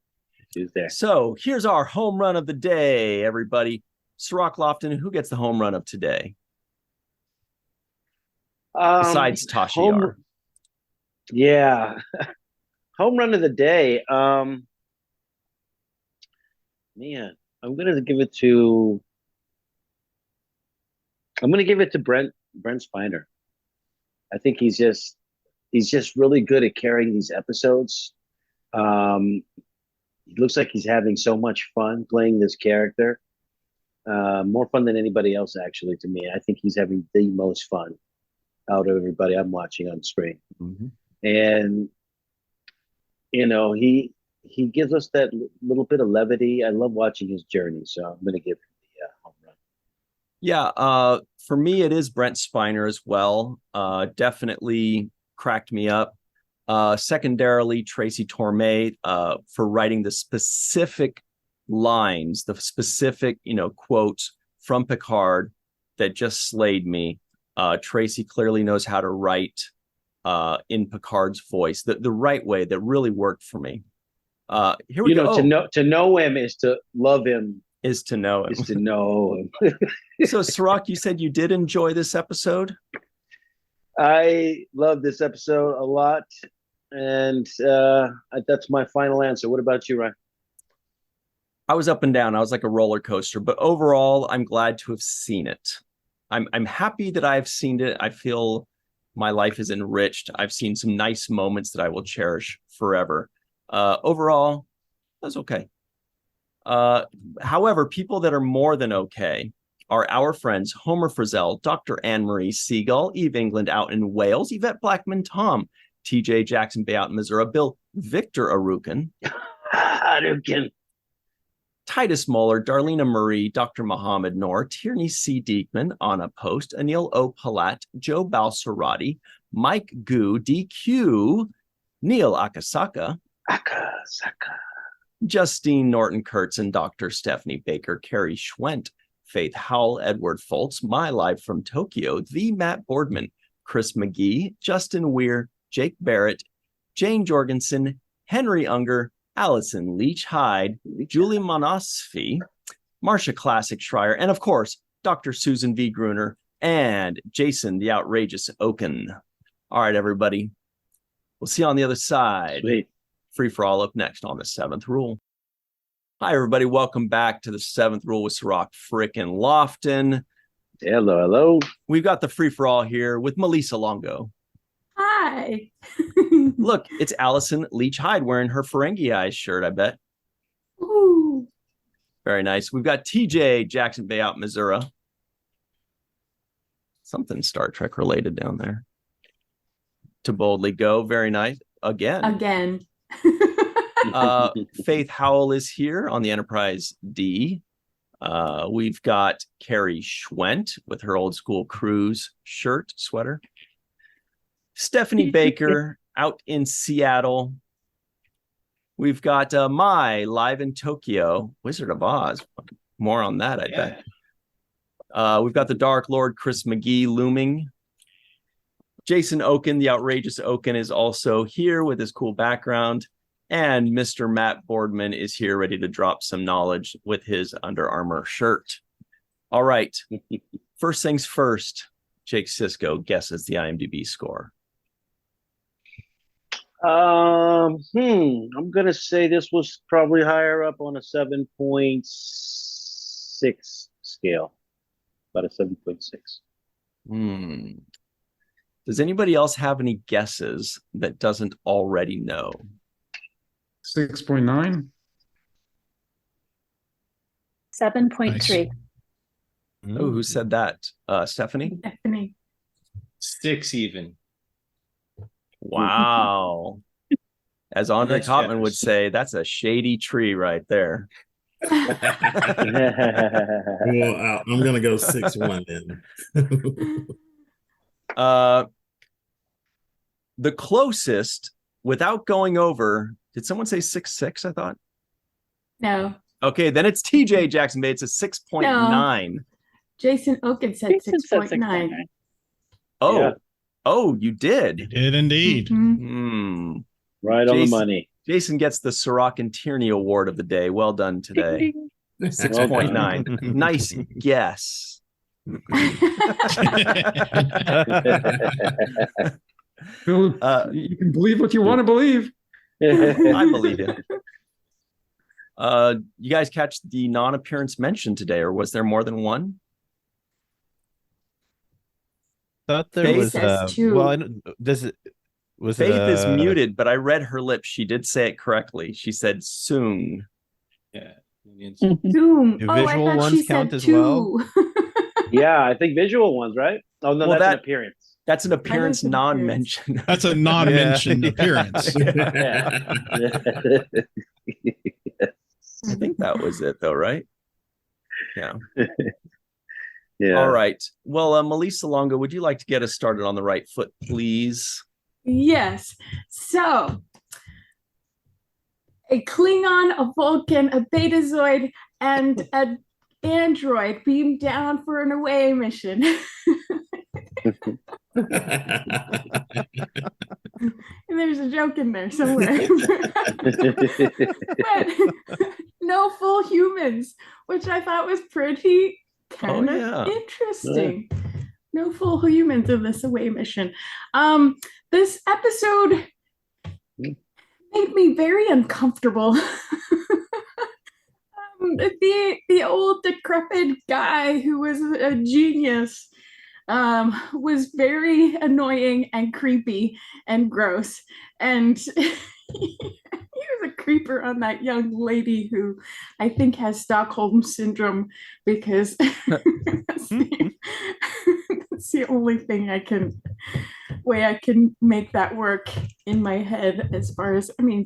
So here's our home run of the day, everybody. Cirroc Lofton, who gets the home run of today? Besides Tasha Yar. Yeah. Home run of the day. Man, I'm gonna give it to Brent Spiner. I think he's just really good at carrying these episodes. He looks like he's having so much fun playing this character. More fun than anybody else, actually, to me. I think he's having the most fun out of everybody I'm watching on screen. Mm-hmm. And he gives us that little bit of levity. I love watching his journey, so I'm going to give him the home run. Yeah, for me, it is Brent Spiner as well. Definitely cracked me up. Secondarily, Tracy Torme for writing the specific lines, the specific, quotes from Picard that just slayed me. Tracy clearly knows how to write in Picard's voice, the right way that really worked for me. Here we go. To know him is to love him. Is to know him. Is to know him. So, Cirroc, you said you did enjoy this episode? I love this episode a lot, and that's my final answer. What about you, Ryan? I was up and down. I was like a roller coaster, but overall, I'm glad to have seen it. I'm happy that I've seen it. I feel my life is enriched. I've seen some nice moments that I will cherish forever. Overall, that's okay. However, people that are more than okay are our friends Homer Frizzell, Dr. Marie Segal, Eve England out in Wales, Yvette Blackmon-Tom, TJ Jackson-Bey out in Missouri, Bill Victor Arucan, Arucan. Titus Mohler, Darlena Marie, Dr. Mohamed Noor, Tierney C. Dieckmann, Anna Post, Anil O. Polat, Joe Balsarotti, Mike Gu, Dequeue, Neal Akasaka, Justine Norton-Kertson, Dr. Stephanie Baker, Carrie Schwent, Faith Howell, Edward Foltz, My Live from Tokyo, The Matt Boardman, Chris McGee, Justin Weir, Jake Barrett, Jane Jorgensen, Henry Unger, Allyson Leach-Heid, Julie Monosphy, Marcia Classic Schreier, and of course, Dr. Susan V. Gruner and Jason, the outrageous Okun. All right, everybody. We'll see you on the other side. Sweet. Free for all up next on the Seventh Rule. Hi, everybody. Welcome back to the Seventh Rule with Cirroc frickin' Lofton. Hello, hello. We've got the free for all here with Melissa Longo. Hi. Look, it's Allyson Leach-Heid wearing her Ferengi Eyes shirt, I bet. Ooh. Very nice. We've got TJ Jackson-Bey out in Missouri. Something Star Trek related down there. To boldly go. Very nice. Again. Faith Howell is here on the Enterprise D. We've got Carrie Schwent with her old school cruise shirt, sweater. Stephanie Baker out in Seattle. We've got Mai live in Tokyo, Wizard of Oz. More on that, I bet. We've got the Dark Lord Chris McGee looming. Jason Okun, the outrageous Okun, is also here with his cool background. And Mr. Matt Boardman is here ready to drop some knowledge with his Under Armour shirt. All right. First things first, Jake Sisko guesses the IMDb score. I'm gonna say this was probably higher up on a 7.6 scale. About a 7.6. Does anybody else have any guesses that doesn't already know? 6.9. 7.3. Oh, who said that? Stephanie? Stephanie. 6 even. Wow. As Andre That's Kottman would generous. say, that's a shady tree right there. Well, I'm gonna go 6-1 then. The closest, without going over, did someone say 6.6? I thought. No. Okay, then it's TJ Jackson-Bey. It's a 6.9. Jason Okun said Jason said 6.9. Oh, Yeah. oh, you did. Did indeed. Mhm. Right on the Jason- money. Jason gets the Cirroc and Tierney Award of the day. Well done today. 6.9. Nice guess. Phil, you can believe what you want to believe. I believe you. You guys catch the non-appearance mention today, or was there more than one? Thought there Faith was says two. well, I don't- does it was Faith it, is muted, but I read her lips. She did say it correctly. She said soon. Yeah. Zoom. Do Oh, I visual thought ones she said count as two. well? Yeah, I think visual ones, right? Oh no, Well, that's that- an appearance. That's an appearance an non-mention. That's a non-mentioned Yeah. appearance. I think that was it, though, right? Yeah. Yeah. All right. Well, Melissa Longo, would you like to get us started on the right foot, please? Yes. So, a Klingon, a Vulcan, a Betazoid, and an android beamed down for an away mission. And there's a joke in there somewhere. But no full humans, which I thought was pretty kind of interesting. No full humans in this away mission. This episode made me very uncomfortable. The old decrepit guy who was a genius was very annoying and creepy and gross, and he was a creeper on that young lady who I think has Stockholm syndrome because It's the only thing way I can make that work in my head. As far as, I mean,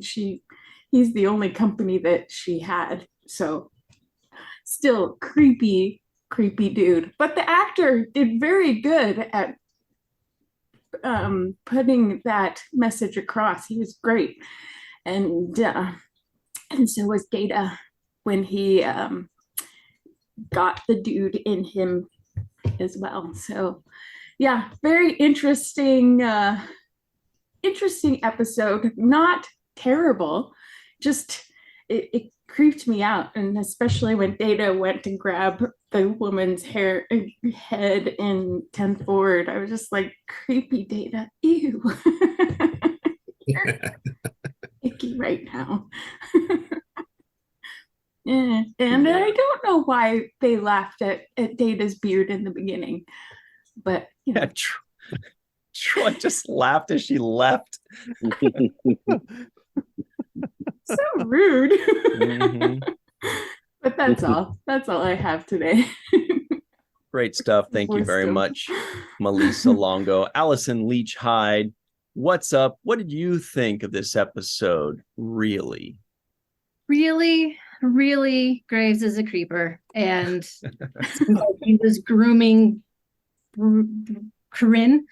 he's the only company that she had, so still creepy dude. But the actor did very good at putting that message across. He was great, and so was Data when he got the dude in him as well. So yeah, very interesting episode. Not terrible, just it creeped me out, and especially when Data went to grab the woman's head in 10th Ward. I was just like, creepy Data, ew. Icky right now. Yeah. And I don't know why they laughed at Data's beard in the beginning, but you know. Yeah, Troy just laughed as she left. So rude. Mhm. But that's all I have today. Great stuff. Thank you very much, Melissa Longo. Allyson Leach-Heid, what's up? What did you think of this episode? Really Graves is a creeper, and he was grooming Corinne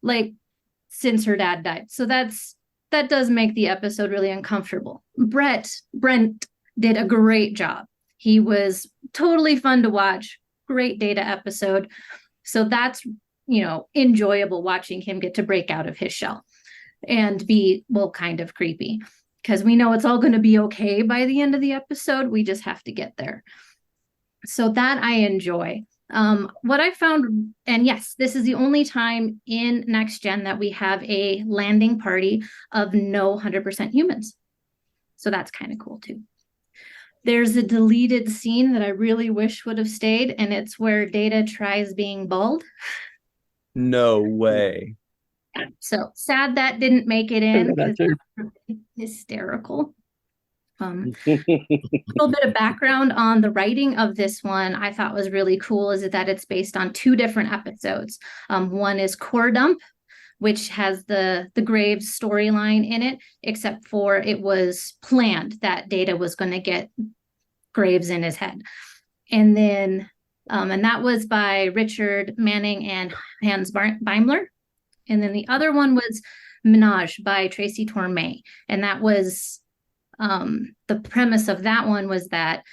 like since her dad died. So that does make the episode really uncomfortable. Brent did a great job. He was totally fun to watch. Great Data episode. So that's, enjoyable watching him get to break out of his shell and be, kind of creepy, because we know it's all going to be okay by the end of the episode. We just have to get there. So that I enjoy. What I found, and yes, this is the only time in Next Gen that we have a landing party of no 100% humans. So that's kind of cool too. There's a deleted scene that I really wish would have stayed, and it's where Data tries being bald. No way. So sad that didn't make it in, because it's hysterical. A little bit of background on the writing of this one I thought was really cool is that it's based on 2 different episodes. One is Core Dump, which has the Graves storyline in it, except for it was planned that Data was going to get Graves in his head. And then, and that was by Richard Manning and Hans Beimler. And then the other one was Menage by Tracy Torme. And that was, the premise of that one was that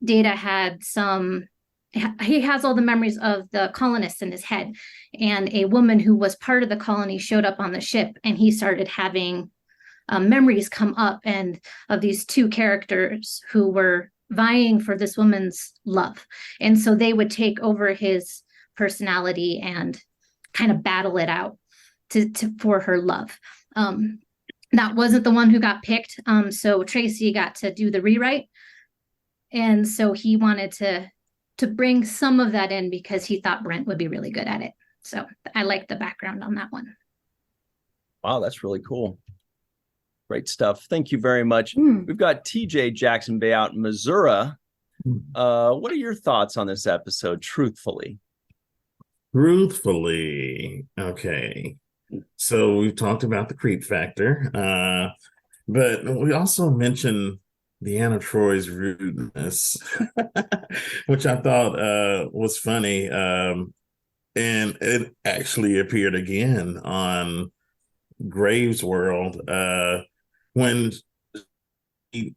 Data had he has all the memories of the colonists in his head, and a woman who was part of the colony showed up on the ship, and he started having memories come up, and of these 2 characters who were vying for this woman's love. And so they would take over his personality and kind of battle it out for her love. That wasn't the one who got picked. So Tracy got to do the rewrite. And so he wanted to bring some of that in because he thought Brent would be really good at it. So I like the background on that one. Wow, that's really cool. Great stuff. Thank you very much. We've got TJ Jackson-Bey out in Missouri. What are your thoughts on this episode, truthfully? Okay. So we've talked about the creep factor, but we also mentioned Deanna Troy's rudeness, which I thought was funny. And it actually appeared again on Graves' World when he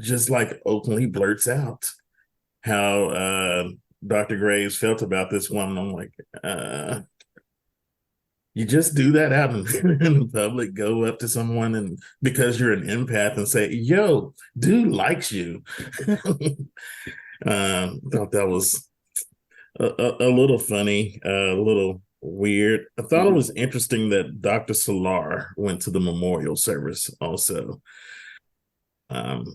just like openly blurts out how Dr. Graves felt about this woman. I'm like, you just do that out in public, go up to someone and because you're an empath and say, yo, dude likes you. Thought that was a little funny, a little weird. I thought it was interesting that Dr. Selar went to the memorial service also. And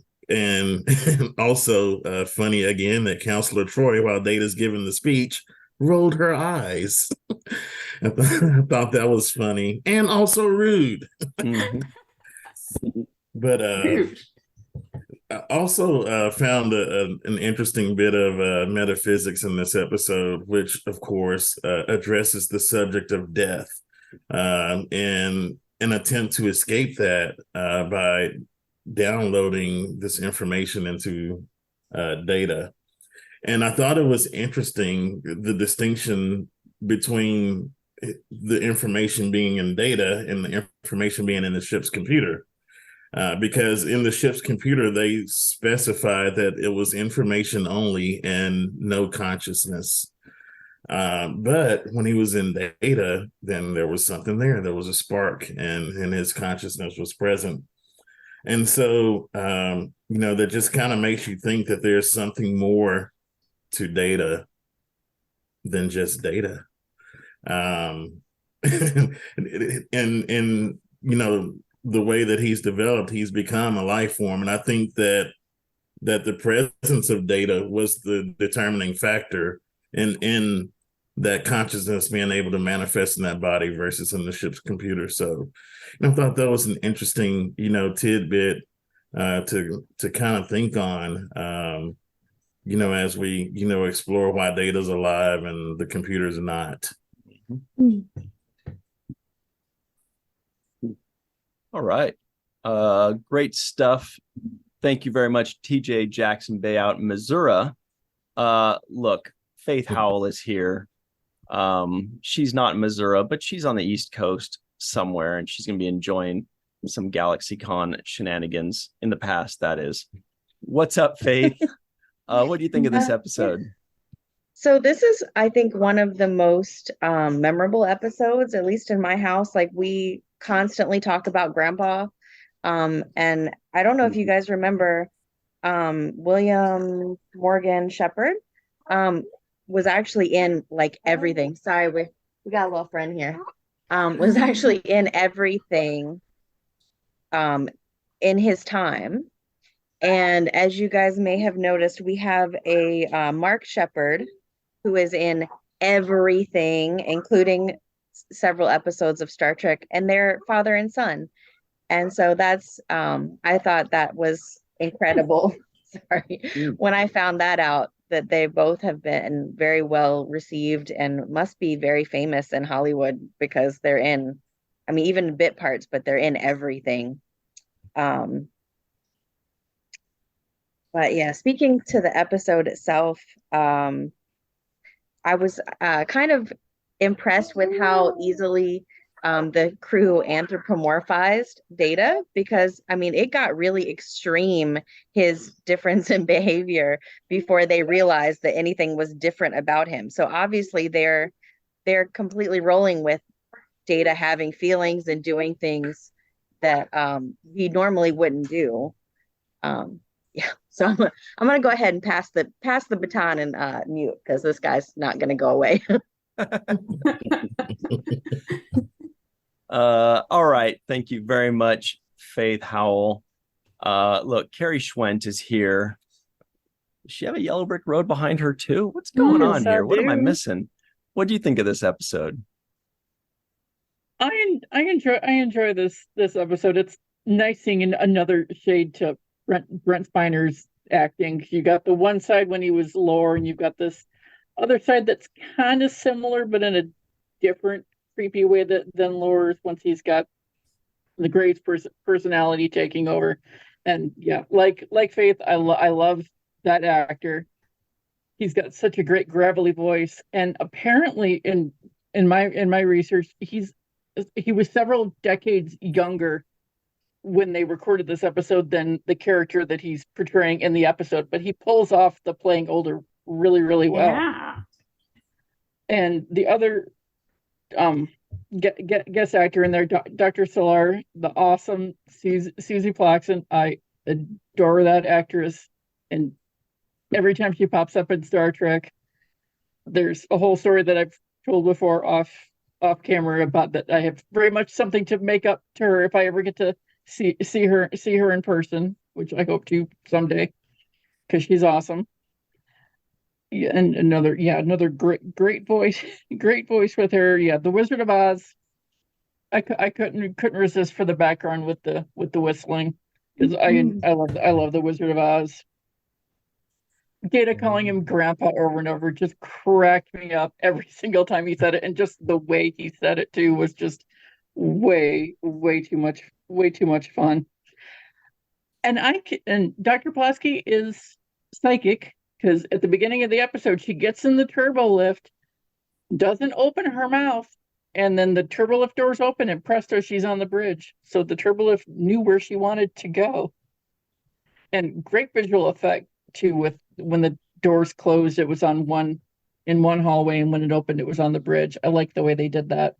also funny again that Counselor Troy, while Data's giving the speech, rolled her eyes. I thought that was funny and also rude. Mm-hmm. But I also found an interesting bit of metaphysics in this episode, which, of course, addresses the subject of death in an attempt to escape that by downloading this information into data. And I thought it was interesting, the distinction between the information being in data and the information being in the ship's computer. Because in the ship's computer, they specified that it was information only and no consciousness. But when he was in data, then there was something there. There was a spark, and his consciousness was present. And so, that just kind of makes you think that there's something more to data than just data. And the way that he's developed, he's become a life form. And I think that the presence of data was the determining factor in that consciousness being able to manifest in that body versus in the ship's computer. So I thought that was an interesting, tidbit to kind of think on, as we, explore why data's alive and the computer's not. All right. Great stuff. Thank you very much, TJ Jackson-Bey out in Missouri. Look, Faith Howell is here. She's not in Missouri, but she's on the East Coast somewhere, and she's going to be enjoying some GalaxyCon shenanigans in the past, that is. What's up, Faith? What do you think of this episode? So this is, I think, one of the most memorable episodes, at least in my house. Like, we constantly talk about Grandpa. And I don't know if you guys remember, William Morgan Shepherd was actually in like everything. Sorry, we got a little friend here. Was actually in everything in his time. And as you guys may have noticed, we have a Mark Shepherd who is in everything, including several episodes of Star Trek, and they're father and son. And so that's, I thought that was incredible. Sorry. When I found that out, that they both have been very well received and must be very famous in Hollywood because they're in, even bit parts, but they're in everything. But yeah, speaking to the episode itself, I was kind of impressed with how easily the crew anthropomorphized Data, because it got really extreme, his difference in behavior, before they realized that anything was different about him. So obviously they're completely rolling with Data having feelings and doing things that he normally wouldn't do. Yeah, so I'm gonna go ahead and pass the baton and mute, because this guy's not gonna go away. All right. Thank you very much, Faith Howell. Look, Carrie Schwent is here. Does she have a yellow brick road behind her too? What's going on here? What am I missing? What do you think of this episode? I enjoy this episode. It's nice seeing another shade to Brent Spiner's acting. You got the one side when he was Lore, and you've got this other side that's kind of similar, but in a different, creepy way than Lore's, once he's got the Gray's personality taking over. And yeah, like Faith, I love that actor. He's got such a great gravelly voice, and apparently in my research, he was several decades younger when they recorded this episode than the character that he's portraying in the episode, but he pulls off the playing older really, really well. Yeah. And the other guest actor in there, Dr. Selar, the awesome Susie Plaxton. I adore that actress, and every time she pops up in Star Trek, there's a whole story that I've told before off camera about that. I have very much something to make up to her if I ever get to see her in person, which I hope to someday, because she's awesome. Yeah, and another great voice with her. Yeah, the Wizard of Oz. I couldn't resist for the background with the whistling. because I love the Wizard of Oz. Data calling him Grandpa over and over just cracked me up every single time he said it, and just the way he said it too was just way too much fun. And Dr. Pulaski is psychic, because at the beginning of the episode she gets in the turbo lift, doesn't open her mouth, and then the turbo lift doors open and presto, she's on the bridge. So the turbo lift knew where she wanted to go. And great visual effect too, with when the doors closed, it was in one hallway, and when it opened, it was on the bridge. I like the way they did that.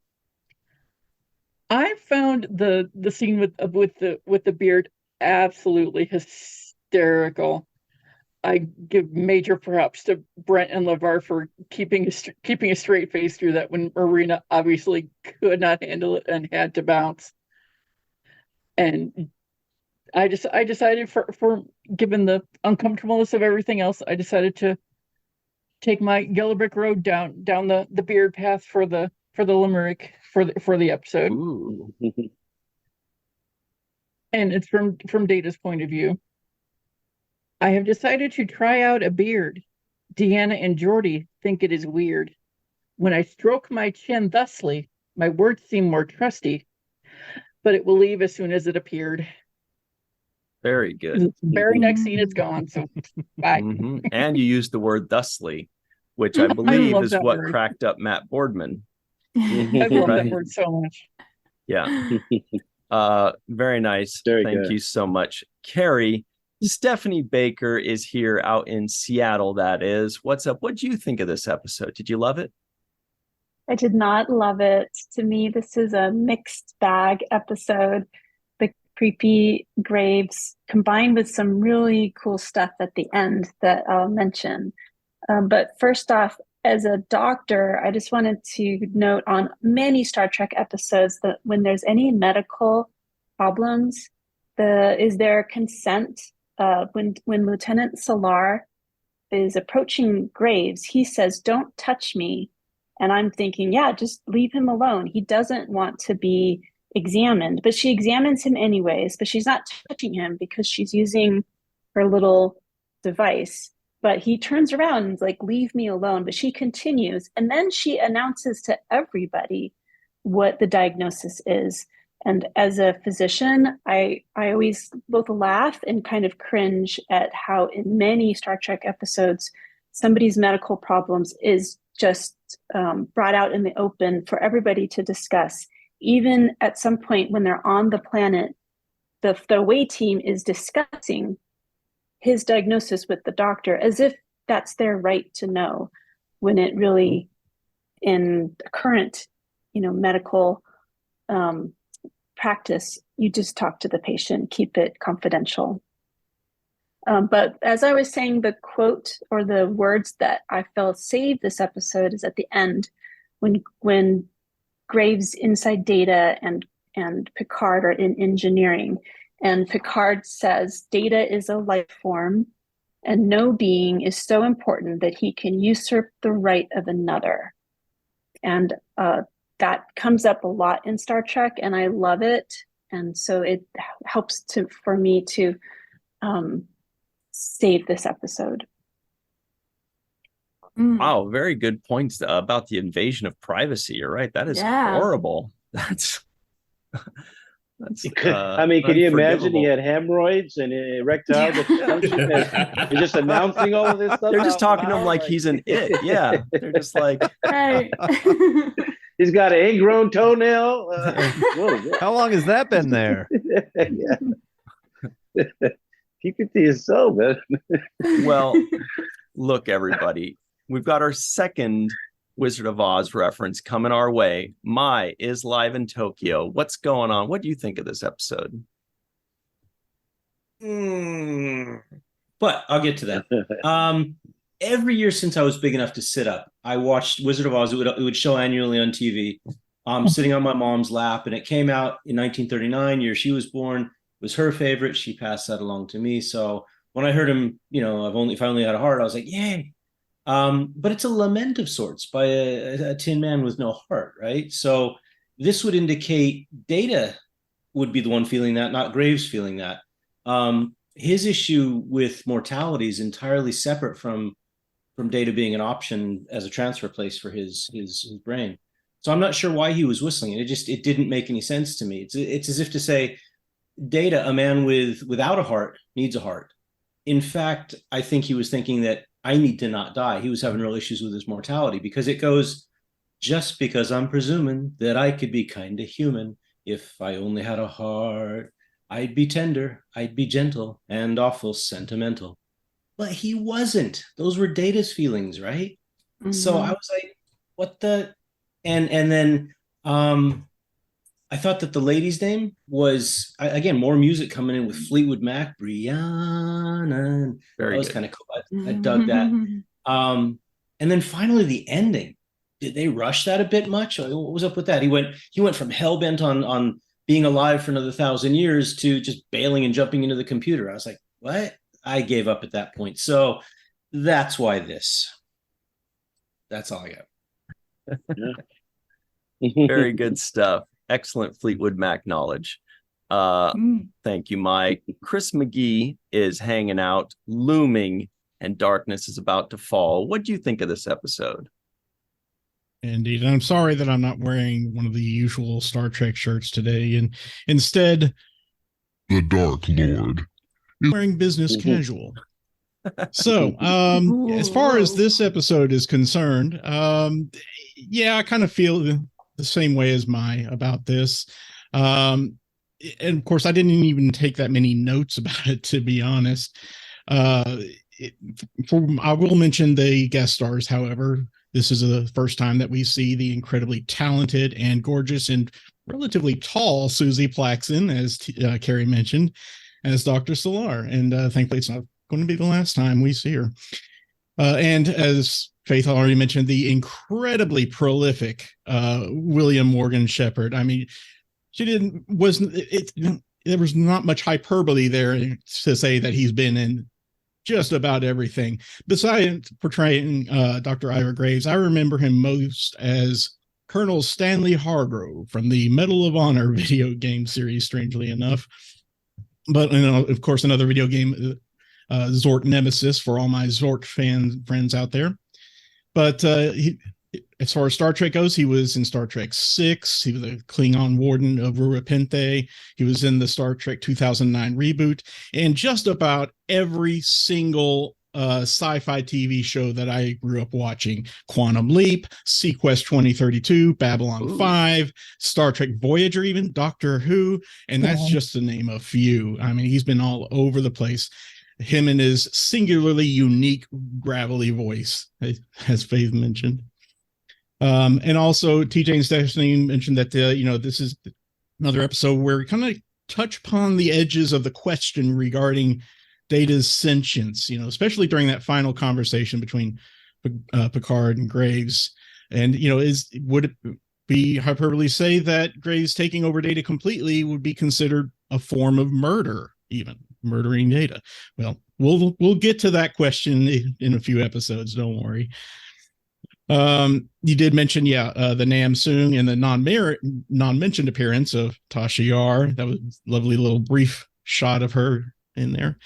I found the scene with the beard absolutely hysterical. I give major props to Brent and LeVar for keeping a straight face through that when Marina obviously could not handle it and had to bounce. And I decided for given the uncomfortableness of everything else, I decided to take my yellow brick road down the beard path for the limerick for the episode. Ooh. And it's from Data's point of view. I have decided to try out a beard. Deanna and Geordi think it is weird. When I stroke my chin thusly, my words seem more trusty, but it will leave as soon as it appeared. Very good. Very next scene, it's gone. So bye. Mm-hmm. And you used the word thusly, which I believe is what word. cracked up Matt Boardman. I love that word so much. Yeah. Very nice. Very Thank good. you so much. Carrie, Stephanie Baker is here out in Seattle, that is. What's up? What do you think of this episode? Did you love it? I did not love it. To me, this is a mixed bag episode. The creepy graves combined with some really cool stuff at the end that I'll mention. But first off, as a doctor, I just wanted to note on many Star Trek episodes that when there's any medical problems, is there consent? When Lieutenant Selar is approaching Graves, he says, "Don't touch me." And I'm thinking, yeah, just leave him alone. He doesn't want to be examined, but she examines him anyways, but she's not touching him because she's using her little device. But he turns around and is like, "Leave me alone." But she continues. And then she announces to everybody what the diagnosis is. And as a physician, I always both laugh and kind of cringe at how in many Star Trek episodes, somebody's medical problems is just brought out in the open for everybody to discuss. Even at some point when they're on the planet, the away team is discussing his diagnosis with the doctor as if that's their right to know, when it really, in current, medical practice, you just talk to the patient, keep it confidential. But as I was saying, the quote or the words that I felt saved this episode is at the end, when Graves inside Data and Picard are in engineering, and Picard says, "Data is a life form, and no being is so important that he can usurp the right of another." And that comes up a lot in Star Trek, and I love it. And so it helps for me to save this episode. Wow, very good points about the invasion of privacy. You're right. That is horrible. That's I mean, can you imagine he had hemorrhoids and erectile dysfunction? They're just announcing all of this stuff. They're just talking to him like he's an it. Yeah. They're just like, right. He's got an ingrown toenail. How long has that been there? Keep it to yourself, man. Well, look, everybody. We've got our second Wizard of Oz reference coming our way. Mai is live in Tokyo. What's going on? What do you think of this episode? But I'll get to that. Every year since I was big enough to sit up, I watched Wizard of Oz. It would show annually on TV. Sitting on my mom's lap, and it came out in 1939, year she was born. It was her favorite. She passed that along to me. So when I heard him, if I only had a heart, I was like, yay. But it's a lament of sorts by a tin man with no heart, right? So this would indicate Data would be the one feeling that, not Graves feeling that. His issue with mortality is entirely separate from Data being an option as a transfer place for his brain. So I'm not sure why he was whistling it. It didn't make any sense to me. It's as if to say, Data, a man without a heart, needs a heart. In fact, I think he was thinking that I need to not die. He was having real issues with his mortality, because it goes, just because I'm presuming that I could be kind of human. If I only had a heart, I'd be tender, I'd be gentle, and awful sentimental. But he wasn't. Those were Data's feelings, right? Mm-hmm. So I was like, what the? And then I thought that the lady's name was, again, more music coming in with Fleetwood Mac, Brianna. That was kind of cool. I dug that. And then finally the ending. Did they rush that a bit much? What was up with that? He went from hell-bent on being alive for another 1,000 years to just bailing and jumping into the computer. I was like, what? I gave up at that point. So that's why this. That's all I got. Very good stuff. Excellent Fleetwood Mac knowledge. Thank you, Mike. Chris McGee is hanging out, looming, and darkness is about to fall. What do you think of this episode? Indeed. And I'm sorry that I'm not wearing one of the usual Star Trek shirts today. And instead, the Dark Lord is wearing business casual. So, as far as this episode is concerned, yeah, I kind of feel the same way as Mai about this. And of course, I didn't even take that many notes about it, to be honest. I will mention the guest stars, however. This is the first time that we see the incredibly talented and gorgeous and relatively tall Susie Plaxton, as Carrie mentioned, as Dr. Selar. And thankfully, it's not going to be the last time we see her. And as Faith already mentioned, the incredibly prolific William Morgan Shepherd. I mean, there was not much hyperbole there to say that he's been in just about everything. Besides portraying Dr. Ira Graves, I remember him most as Colonel Stanley Hargrove from the Medal of Honor video game series, strangely enough. But, of course, another video game, Zort Nemesis, for all my Zort friends out there. But as far as Star Trek goes, he was in Star Trek VI. He was a Klingon warden of Rurapente. He was in the Star Trek 2009 reboot. And just about every single sci-fi TV show that I grew up watching. Quantum Leap, Sequest 2032, Babylon 5, Star Trek Voyager even, Doctor Who. And that's just to name a few. I mean, he's been all over the place. Him and his singularly unique gravelly voice, as Faith mentioned. And also TJ and Stephanie mentioned that, this is another episode where we kind of touch upon the edges of the question regarding Data's sentience, especially during that final conversation between Picard and Graves. And, would it be hyperbole say that Graves taking over Data completely would be considered a form of murder, even murdering Data? Well, we'll get to that question in a few episodes. Don't worry. You did mention, the Nam Soong and the non-mentioned appearance of Tasha Yar. That was a lovely little brief shot of her in there.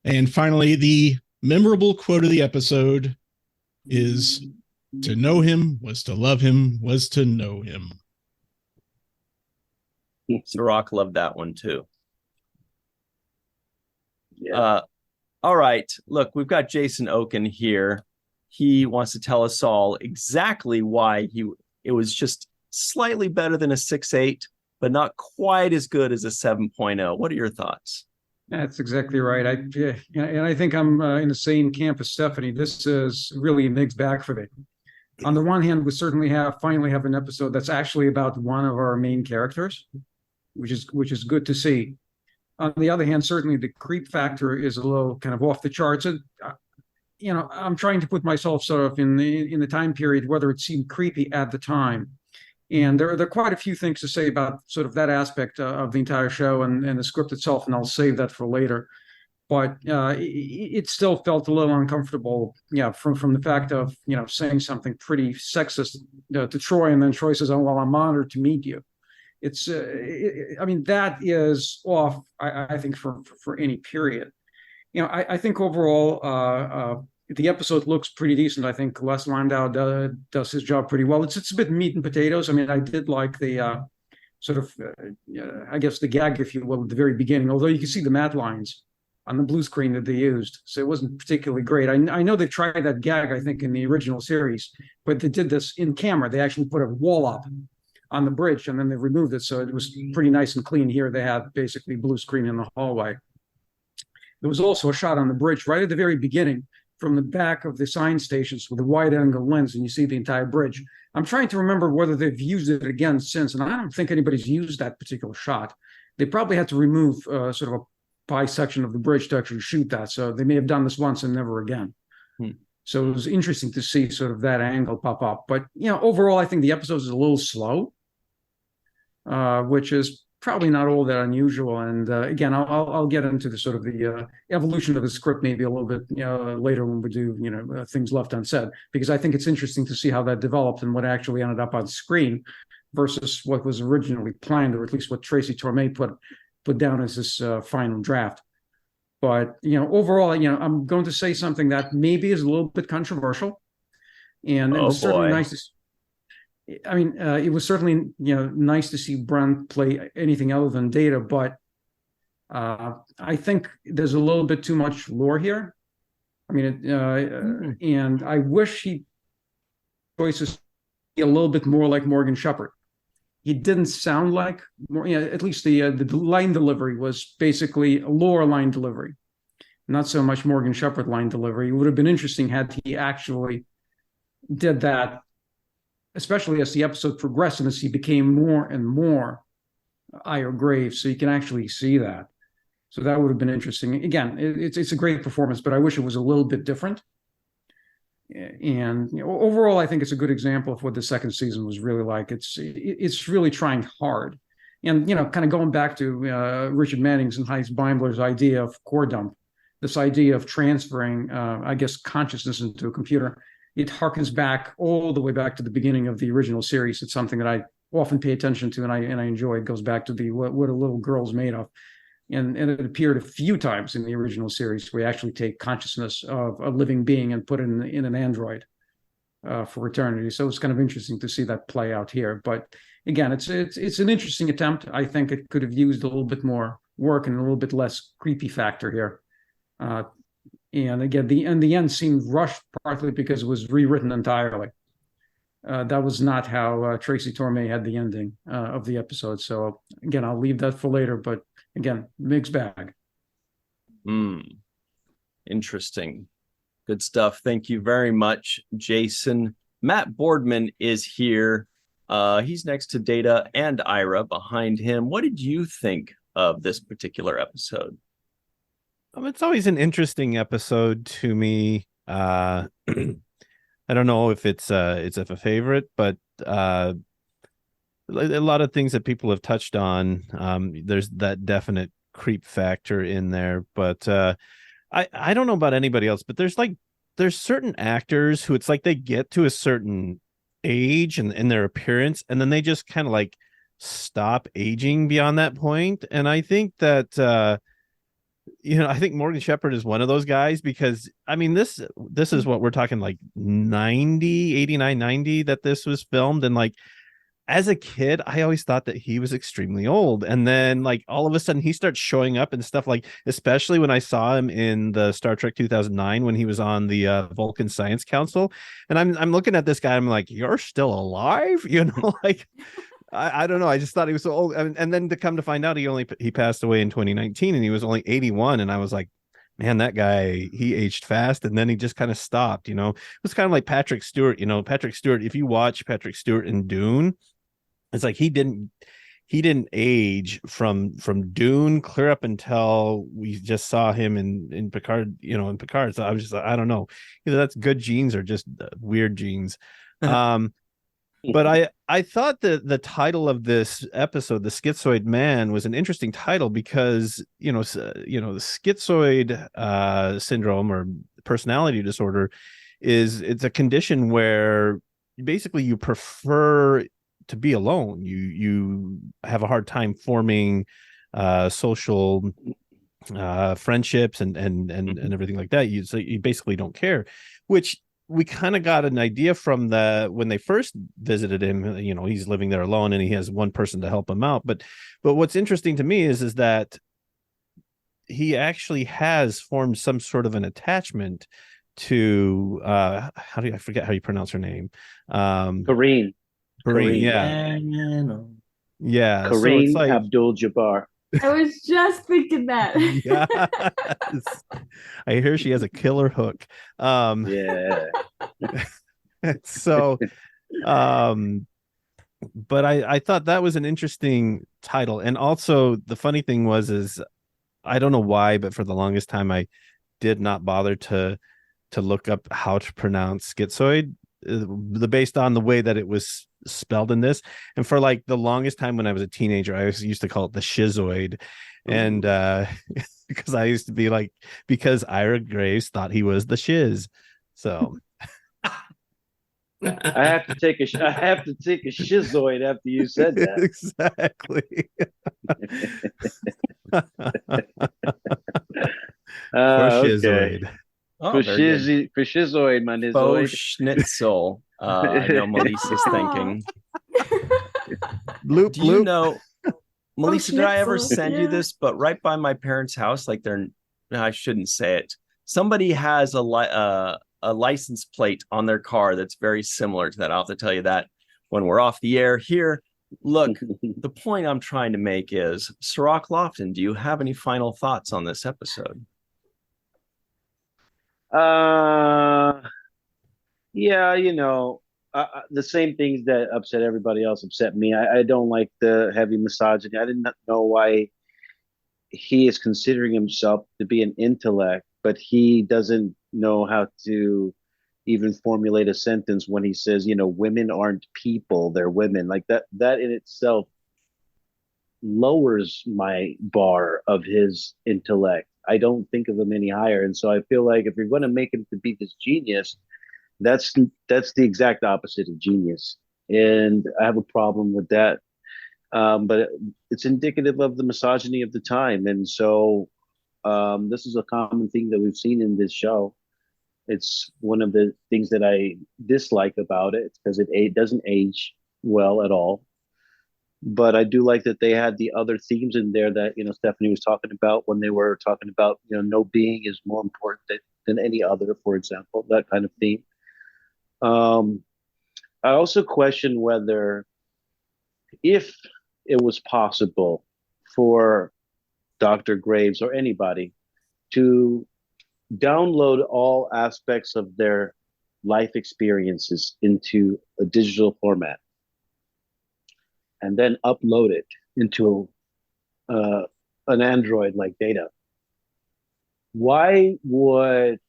And finally, the memorable quote of the episode is, "To know him was to love him, was to know him." Cirroc loved that one too. Yeah. All right. Look, we've got Jason Okun here. He wants to tell us all exactly why it was just slightly better than a 6.8, but not quite as good as a 7.0. What are your thoughts? That's exactly right. I think I'm in the same camp as Stephanie. This is really a mixed bag for me. On the one hand, we certainly finally have an episode that's actually about one of our main characters, which is good to see. On the other hand, certainly the creep factor is a little kind of off the charts. And I'm trying to put myself sort of in the time period, whether it seemed creepy at the time. And there are quite a few things to say about sort of that aspect of the entire show and the script itself, and I'll save that for later. But it still felt a little uncomfortable, from the fact of, saying something pretty sexist to Troy, and then Troy says, "Oh, well, I'm honored to meet you." It's I mean, that is off, I think, for any period. I think overall the episode looks pretty decent. I think Les Landau does his job pretty well. It's a bit meat and potatoes. I mean, I did like the sort of I guess the gag, if you will, at the very beginning, although you can see the matte lines on the blue screen that they used, so it wasn't particularly great. I know they tried that gag, I think, in the original series, but they did this in camera. They actually put a wall up on the bridge, and then they removed it, so it was pretty nice and clean. Here they had basically blue screen in the hallway. There was also a shot on the bridge right at the very beginning from the back of the sign stations with a wide angle lens, and you see the entire bridge. I'm trying to remember whether they've used it again since, and I don't think anybody's used that particular shot. They probably had to remove sort of a bisection of the bridge to actually shoot that, so they may have done this once and never again. So it was interesting to see sort of that angle pop up. But overall, I think the episode is a little slow, which is probably not all that unusual. And again, I'll get into the sort of the evolution of the script maybe a little bit later when we do things left unsaid, because I think it's interesting to see how that developed and what actually ended up on screen versus what was originally planned, or at least what Tracy Torme put down as this final draft. But overall, I'm going to say something that maybe is a little bit controversial, and it was certainly nice to see. I mean, it was certainly nice to see Brent play anything other than Data, but I think there's a little bit too much lore here. I mean, and I wish he choices a little bit more like Morgan Shepherd. He didn't sound like more. At least the line delivery was basically a lore line delivery, not so much Morgan Shepherd line delivery. It would have been interesting had he actually did that, especially as the episode progressed and as he became more and more Ira Graves, so you can actually see that. So that would have been interesting. Again, it's a great performance, but I wish it was a little bit different. And overall, I think it's a good example of what the second season was really like. It's really trying hard, and kind of going back to Richard Manning's and Heinz Beimler's idea of core dump, this idea of transferring, I guess, consciousness into a computer. It harkens back all the way back to the beginning of the original series. It's something that I often pay attention to, and I enjoy. It goes back to the what a little girl's made of. And it appeared a few times in the original series. We actually take consciousness of a living being and put it in an android for eternity. So it's kind of interesting to see that play out here. But again, it's an interesting attempt. I think it could have used a little bit more work and a little bit less creepy factor here. And again, the end seemed rushed, partly because it was rewritten entirely. That was not how Tracy Torme had the ending of the episode. So again, I'll leave that for later. But again, mixed bag. Interesting. Good stuff. Thank you very much, Jason. Matt Boardman is here. He's next to Data and Ira behind him. What did you think of this particular episode? It's always an interesting episode to me. I don't know if it's a favorite, but a lot of things that people have touched on. There's that definite creep factor in there, but I don't know about anybody else, but there's certain actors who it's like they get to a certain age and in their appearance, and then they just kind of like stop aging beyond that point. And I think that I think Morgan Shepherd is one of those guys, because I mean, this is what we're talking, like 89, 90 that this was filmed. And like, as a kid, I always thought that he was extremely old. And then like all of a sudden he starts showing up and stuff, like, especially when I saw him in the Star Trek 2009, when he was on the Vulcan Science Council. And I'm looking at this guy, I'm like, you're still alive? Like, I don't know. I just thought he was so old. And then to come to find out, he passed away in 2019 and he was only 81. And I was like, man, that guy, he aged fast. And then he just kind of stopped, It was kind of like Patrick Stewart, Patrick Stewart. If you watch Patrick Stewart in Dune, it's like he didn't age from Dune clear up until we just saw him in Picard, in Picard. So I was just, I don't know, either that's good genes or just weird genes. But I thought that the title of this episode, The Schizoid Man, was an interesting title because, the schizoid syndrome or personality disorder it's a condition where basically you prefer to be alone. You have a hard time forming social friendships and everything like that. So you basically don't care, which we kind of got an idea from when they first visited him. He's living there alone and he has one person to help him out. But what's interesting to me is that he actually has formed some sort of an attachment to I forget how you pronounce her name. Kareen. Yeah. Yeah. Kareen so Abdul-Jabbar. I was just thinking that. Yes. I hear she has a killer hook. Yeah. So but I thought that was an interesting title. And also the funny thing is I don't know why, but for the longest time I did not bother to look up how to pronounce schizoid, based on the way that it was spelled in this. And for like the longest time when I was a teenager, I used to call it the Schizoid. And because I used to be like, because Ira Graves thought he was the shiz. So I have to take a schizoid after you said that. Exactly. Okay. Oh, for Schizoid Man is Faux schnitzel. I know Melissa's thinking. Bloop, Do you bloop. know, Melissa, did I ever schnitzel, send you yeah. this? But right by my parents' house, like I shouldn't say it. Somebody has a license plate on their car that's very similar to that. I'll have to tell you that when we're off the air here. Look, the point I'm trying to make is, Cirroc Lofton, do you have any final thoughts on this episode? Yeah, the same things that upset everybody else upset me. I don't like the heavy misogyny. I didn't know why he is considering himself to be an intellect, but he doesn't know how to even formulate a sentence when he says, women aren't people, they're women. Like that in itself lowers my bar of his intellect. I don't think of him any higher. And so I feel like if you're going to make him to be this genius, that's the exact opposite of genius. And I have a problem with that. But it's indicative of the misogyny of the time. And so this is a common thing that we've seen in this show. It's one of the things that I dislike about it, because it doesn't age well at all. But I do like that they had the other themes in there that, Stephanie was talking about when they were talking about, no being is more important than any other, for example, that kind of theme. I also question whether, if it was possible for Dr. Graves or anybody to download all aspects of their life experiences into a digital format and then upload it into an Android like Data, why would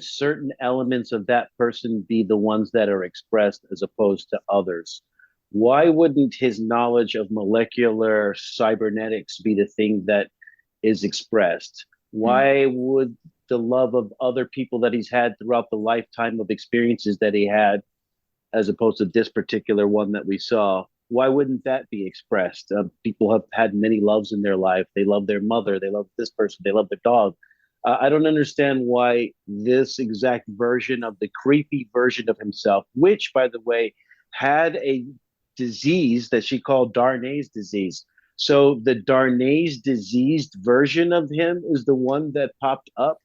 certain elements of that person be the ones that are expressed as opposed to others? Why wouldn't his knowledge of molecular cybernetics be the thing that is expressed? Why would the love of other people that he's had throughout the lifetime of experiences that he had, as opposed to this particular one that we saw, why wouldn't that be expressed? People have had many loves in their life. They love their mother. They love this person. They love their dog. I don't understand why this exact version of the creepy version of himself, which, by the way, had a disease that she called Darnay's disease. So the Darnay's diseased version of him is the one that popped up,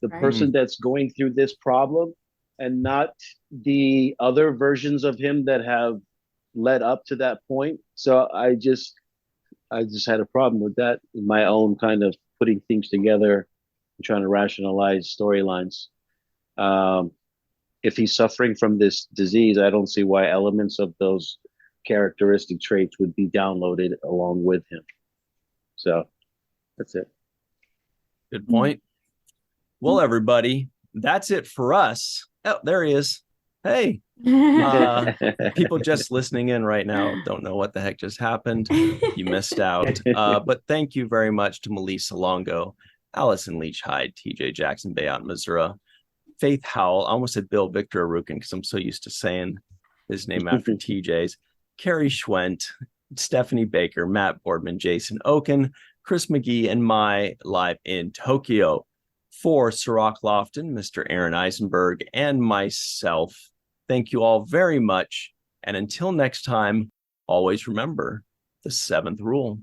the person that's going through this problem, and not the other versions of him that have led up to that point. So I just had a problem with that in my own kind of putting things together and trying to rationalize storylines. If he's suffering from this disease, I don't see why elements of those characteristic traits would be downloaded along with him. So that's it. Good point. Well, everybody, that's it for us. Oh, there he is. Hey. People just listening in right now don't know what the heck just happened. You missed out. But thank you very much to Melissa Longo, Allyson Leach-Heid, TJ Jackson-Bey out in Missouri, Faith Howell. I almost said Bill Victor Arucan because I'm so used to saying his name after TJ's. Carrie Schwent, Stephanie Baker, Matt Boardman, Jason Okun, Chris McGee, and my live in Tokyo. For Cirroc Lofton, Mr. Aaron Eisenberg, and myself, thank you all very much. And until next time, always remember the seventh rule.